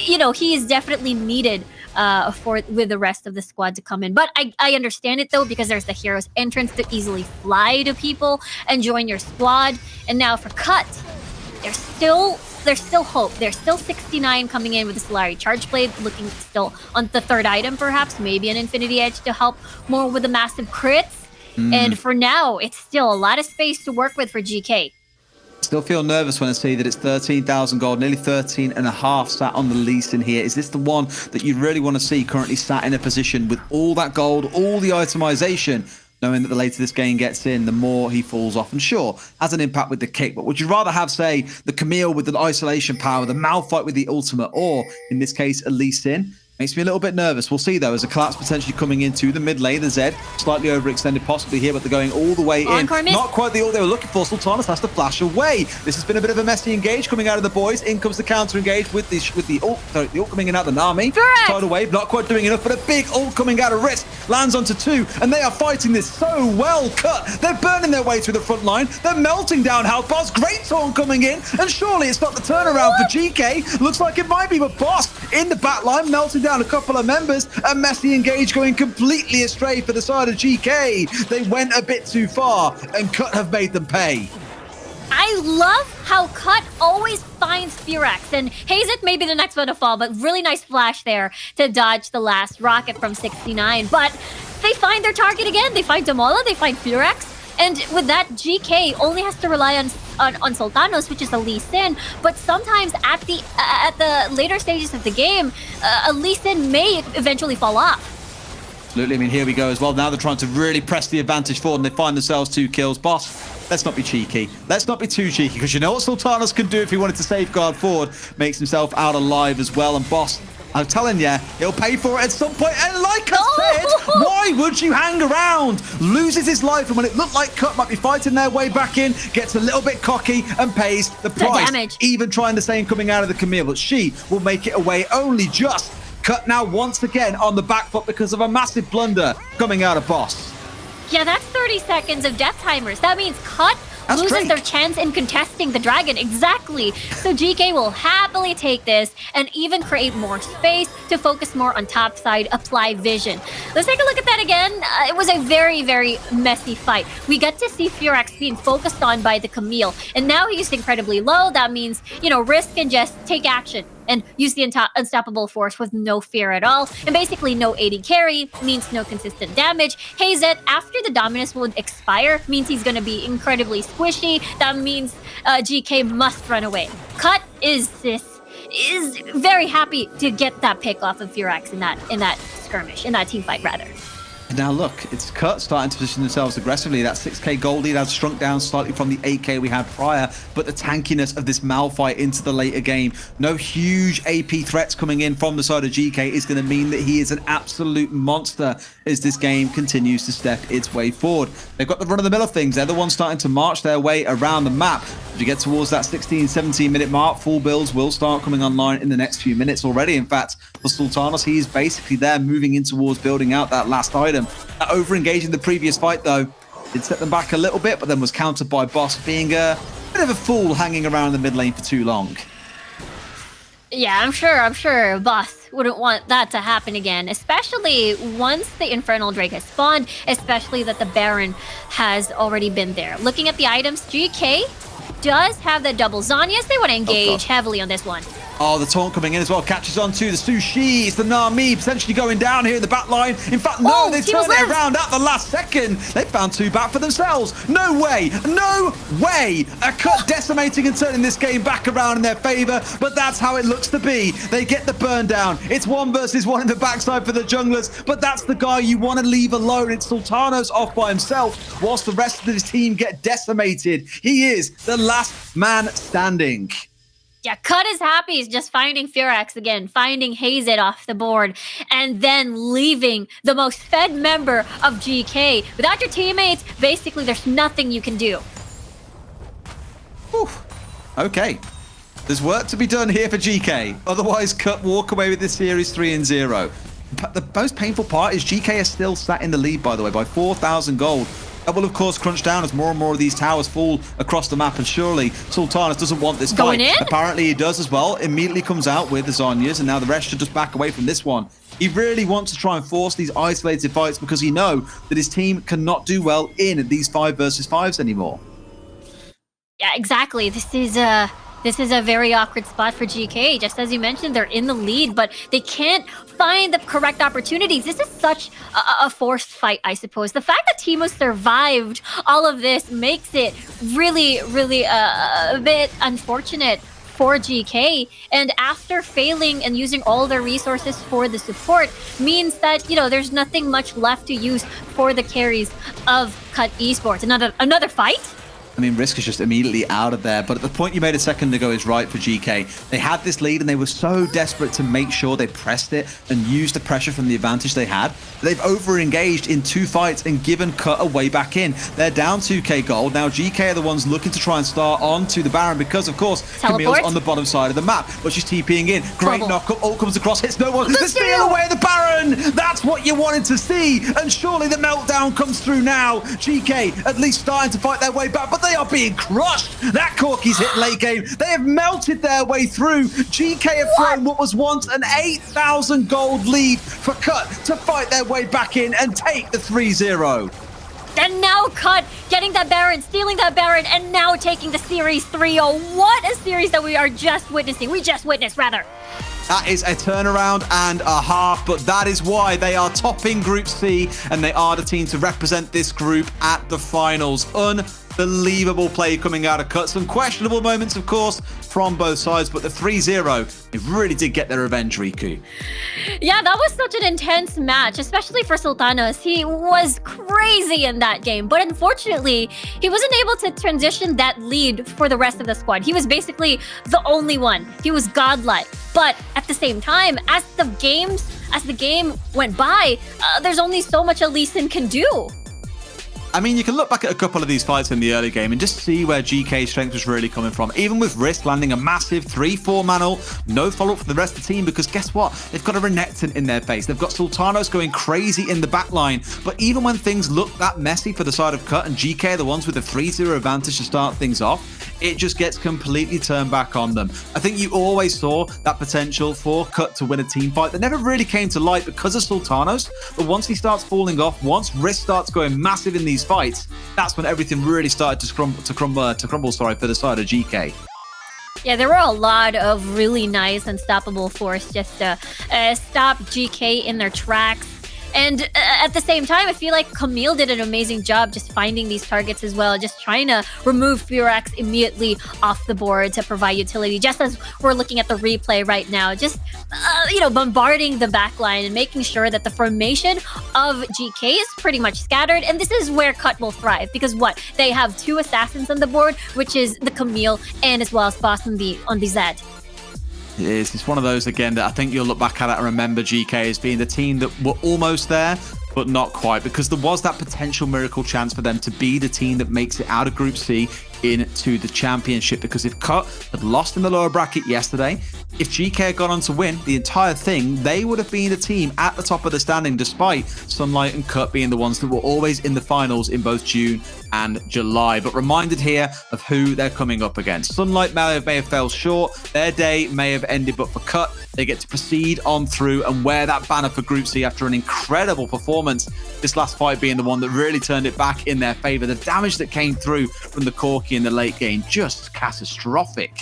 you know, he is definitely needed with the rest of the squad to come in. But I understand it, though, because there's the hero's entrance to easily fly to people and join your squad. And now for Cut, there's still hope. There's still 69 coming in with the Solari Charge Blade, looking still on the 3rd item, perhaps, maybe an Infinity Edge to help more with the massive crits. And for now, it's still a lot of space to work with for GK.
Still feel nervous when I see that it's 13,000 gold, nearly 13.5 sat on the Lee Sin here. Is this the one that you really want to see currently sat in a position with all that gold, all the itemization, knowing that the later this game gets in, the more he falls off. And sure, has an impact with the kick, but would you rather have, say, the Camille with the isolation power, the Malphite with the ultimate, or, in this case, a Lee Sin? Makes me a little bit nervous. We'll see, though, as a collapse potentially coming into the mid lane. The Zed slightly overextended possibly here, but they're going all the way in. Not quite the ult they were looking for. Sultanas has to flash away. This has been a bit of a messy engage coming out of the boys. In comes the counter engage with the ult. Sorry, the ult coming in out of the Nami. Tidal wave, not quite doing enough, but a big ult coming out of Risk. Lands onto 2, and they are fighting this so well. Cut. They're burning their way through the front line. They're melting down health bars. Great Taunt coming in, and surely it's not the turnaround for GK. Looks like it might be, but Boss in the back line, melting down a couple of members. A messy engage going completely astray for the side of GK. They went a bit too far, and Cut have made them pay.
I love how Cut always finds Firax, and Hazet may be the next one to fall, but really nice flash there to dodge the last rocket from 69. But they find their target again. They find Damola, they find Firax. And with that, GK only has to rely on Sultanos, which is a Lee Sin. But sometimes at the later stages of the game, a Lee Sin may eventually fall off.
Absolutely. I mean, here we go as well. Now they're trying to really press the advantage forward, and they find themselves 2 kills. Boss, let's not be cheeky. Let's not be too cheeky, because you know what Sultanos can do if he wanted to safeguard forward. Makes himself out alive as well. And Boss, I'm telling you, he'll pay for it at some point. And like I said, why would you hang around? Loses his life, and when it looked like Cut might be fighting their way back in, gets a little bit cocky and pays the price.
Damage.
Even trying the same coming out of the Camille, but she will make it away only just. Cut now once again on the back foot because of a massive blunder coming out of Boss.
Yeah, that's 30 seconds of death timers. That means Cut loses their chance in contesting the dragon. Exactly. So GK will happily take this and even create more space to focus more on top side, apply vision. Let's take a look at that again. It was a very, very messy fight. We get to see Firax being focused on by the Camille, and now he's incredibly low. That means, Risk can just take action and use the unstoppable force with no fear at all. And basically no AD carry means no consistent damage. Hazet, after the Dominus would expire, means he's going to be incredibly squishy. That means GK must run away. Cut is very happy to get that pick off of Firax in that skirmish, in that team fight rather.
And now look, it's Cut starting to position themselves aggressively. That 6k gold lead has shrunk down slightly from the 8k we had prior, but the tankiness of this Malphite into the later game, no huge AP threats coming in from the side of GK is going to mean that he is an absolute monster as this game continues to step its way forward. They've got the run-of-the-mill of things. They're the ones starting to march their way around the map. As you get towards that 16, 17-minute mark, full builds will start coming online in the next few minutes already. In fact, for Sultanos, he is basically there moving in towards building out that last item. That over-engaging the previous fight, though, did set them back a little bit, but then was countered by Boss being a bit of a fool hanging around the mid lane for too long.
Yeah, I'm sure Boss wouldn't want that to happen again, especially once the Infernal Drake has spawned, especially that the Baron has already been there. Looking at the items, GK does have the double Zhonya's. They want to engage heavily on this one.
Oh, the taunt coming in as well. Catches on to the Sushi. It's the Nami potentially going down here in the back line. In fact, no, they turned it around at the last second. They found 2 back for themselves. No way. No way. A Cut decimating and turning this game back around in their favor. But that's how it looks to be. They get the burn down. It's 1 versus 1 in the backside for the junglers. But that's the guy you want to leave alone. It's Sultanos off by himself whilst the rest of his team get decimated. He is the last man standing.
Yeah, Cut is happy. He's just finding Firax again, finding Hazet off the board, and then leaving the most fed member of GK. Without your teammates, basically there's nothing you can do.
Whew. Okay. There's work to be done here for GK. Otherwise, Cut walk away with this series 3-0. But the most painful part is GK is still sat in the lead, by the way, by 4,000 gold. That will, of course, crunch down as more and more of these towers fall across the map, and surely Sultanas doesn't want this
going
fight.
In?
Apparently he does as well. Immediately comes out with the Zhonya's, and now the rest should just back away from this one. He really wants to try and force these isolated fights because he knows that his team cannot do well in these 5 versus 5s anymore.
Yeah, exactly. This is a very awkward spot for GK. Just as you mentioned, they're in the lead, but they can't find the correct opportunities. This is such a forced fight, I suppose. The fact that Teemo survived all of this makes it really, really a bit unfortunate for GK. And after failing and using all their resources for the support means that, you know, there's nothing much left to use for the carries of Cut Esports. Another fight?
I mean, Risk is just immediately out of there. But at the point you made a second ago is right for GK. They had this lead and they were so desperate to make sure they pressed it and used the pressure from the advantage they had. They've over-engaged in 2 fights and given Cut a way back in. They're down 2k gold. Now GK are the ones looking to try and start onto the Baron because, of course,
Teleport.
Camille's on the bottom side of the map. But she's TPing in. Great
Bubble.
knock-up. Ult comes across, hits no one. The steal away the Baron! That's what you wanted to see. And surely the meltdown comes through now. GK at least starting to fight their way back, but they are being crushed. That Corki's hit late game. They have melted their way through. GK have thrown what was once an 8,000 gold lead for Cut to fight their way back in and take the 3-0.
And now Cut getting that Baron, stealing that Baron, and now taking the series 3-0. What a series that we are just witnessing. We just witnessed, rather.
That is a turnaround and a half, but that is why they are topping Group C and they are the team to represent this group at the finals. Unbelievable play coming out of Cut. Some questionable moments, of course, from both sides, but the 3-0, it really did get their revenge, Riku.
Yeah, that was such an intense match, especially for Sultanos. He was crazy in that game, but unfortunately, he wasn't able to transition that lead for the rest of the squad. He was basically the only one. He was godlike. But at the same time, as the game went by, there's only so much a Lee Sin can do.
I mean, you can look back at a couple of these fights in the early game and just see where GK's strength was really coming from. Even with Risk landing a massive 3-4 man ult, no follow-up for the rest of the team because guess what? They've got a Renekton in their face. They've got Sultanos going crazy in the back line. But even when things look that messy for the side of Cut and GK are the ones with the 3-0 advantage to start things off, it just gets completely turned back on them. I think you always saw that potential for Cut to win a team fight that never really came to light because of Sultanos. But once he starts falling off, once Risk starts going massive in these fights, that's when everything really started to crumble for the side of GK.
Yeah, there were a lot of really nice unstoppable force just to stop GK in their tracks. And at the same time, I feel like Camille did an amazing job just finding these targets as well, just trying to remove Furax immediately off the board to provide utility, just as we're looking at the replay right now, just, bombarding the backline and making sure that the formation of GK is pretty much scattered. And this is where Cut will thrive because they have 2 assassins on the board, which is the Camille and as well as Boss on the Zed.
It is. It's one of those, again, that I think you'll look back at it and remember GK as being the team that were almost there, but not quite, because there was that potential miracle chance for them to be the team that makes it out of Group C into the championship. Because if Cut had lost in the lower bracket yesterday, if GK had gone on to win the entire thing, they would have been the team at the top of the standing, despite Sunlight and Cut being the ones that were always in the finals in both June and July. But reminded here of who they're coming up against. Sunlight may have fell short. Their day may have ended, but for Cut, they get to proceed on through and wear that banner for Group C after an incredible performance. This last fight being the one that really turned it back in their favor. The damage that came through from the Corki in the late game, just catastrophic.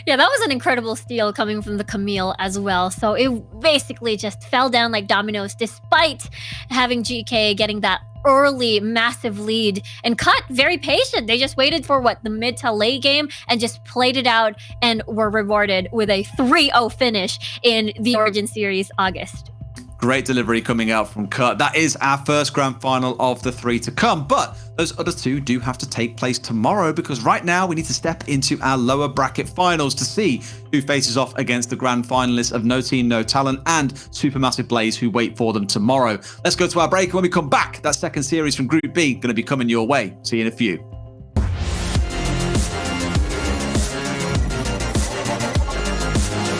Yeah, that was an incredible steal coming from the Camille as well. So it basically just fell down like dominoes despite having GK getting that early massive lead. And Cut, very patient. They just waited for the mid to late game and just played it out and were rewarded with a 3-0 finish in the Origin Series August.
Great delivery coming out from Cut. That is our first grand final of the 3 to come. But those other 2 do have to take place tomorrow because right now we need to step into our lower bracket finals to see who faces off against the grand finalists of No Team, No Talent and Supermassive Blaze who wait for them tomorrow. Let's go to our break. When we come back, that second series from Group B going to be coming your way. See you in a few.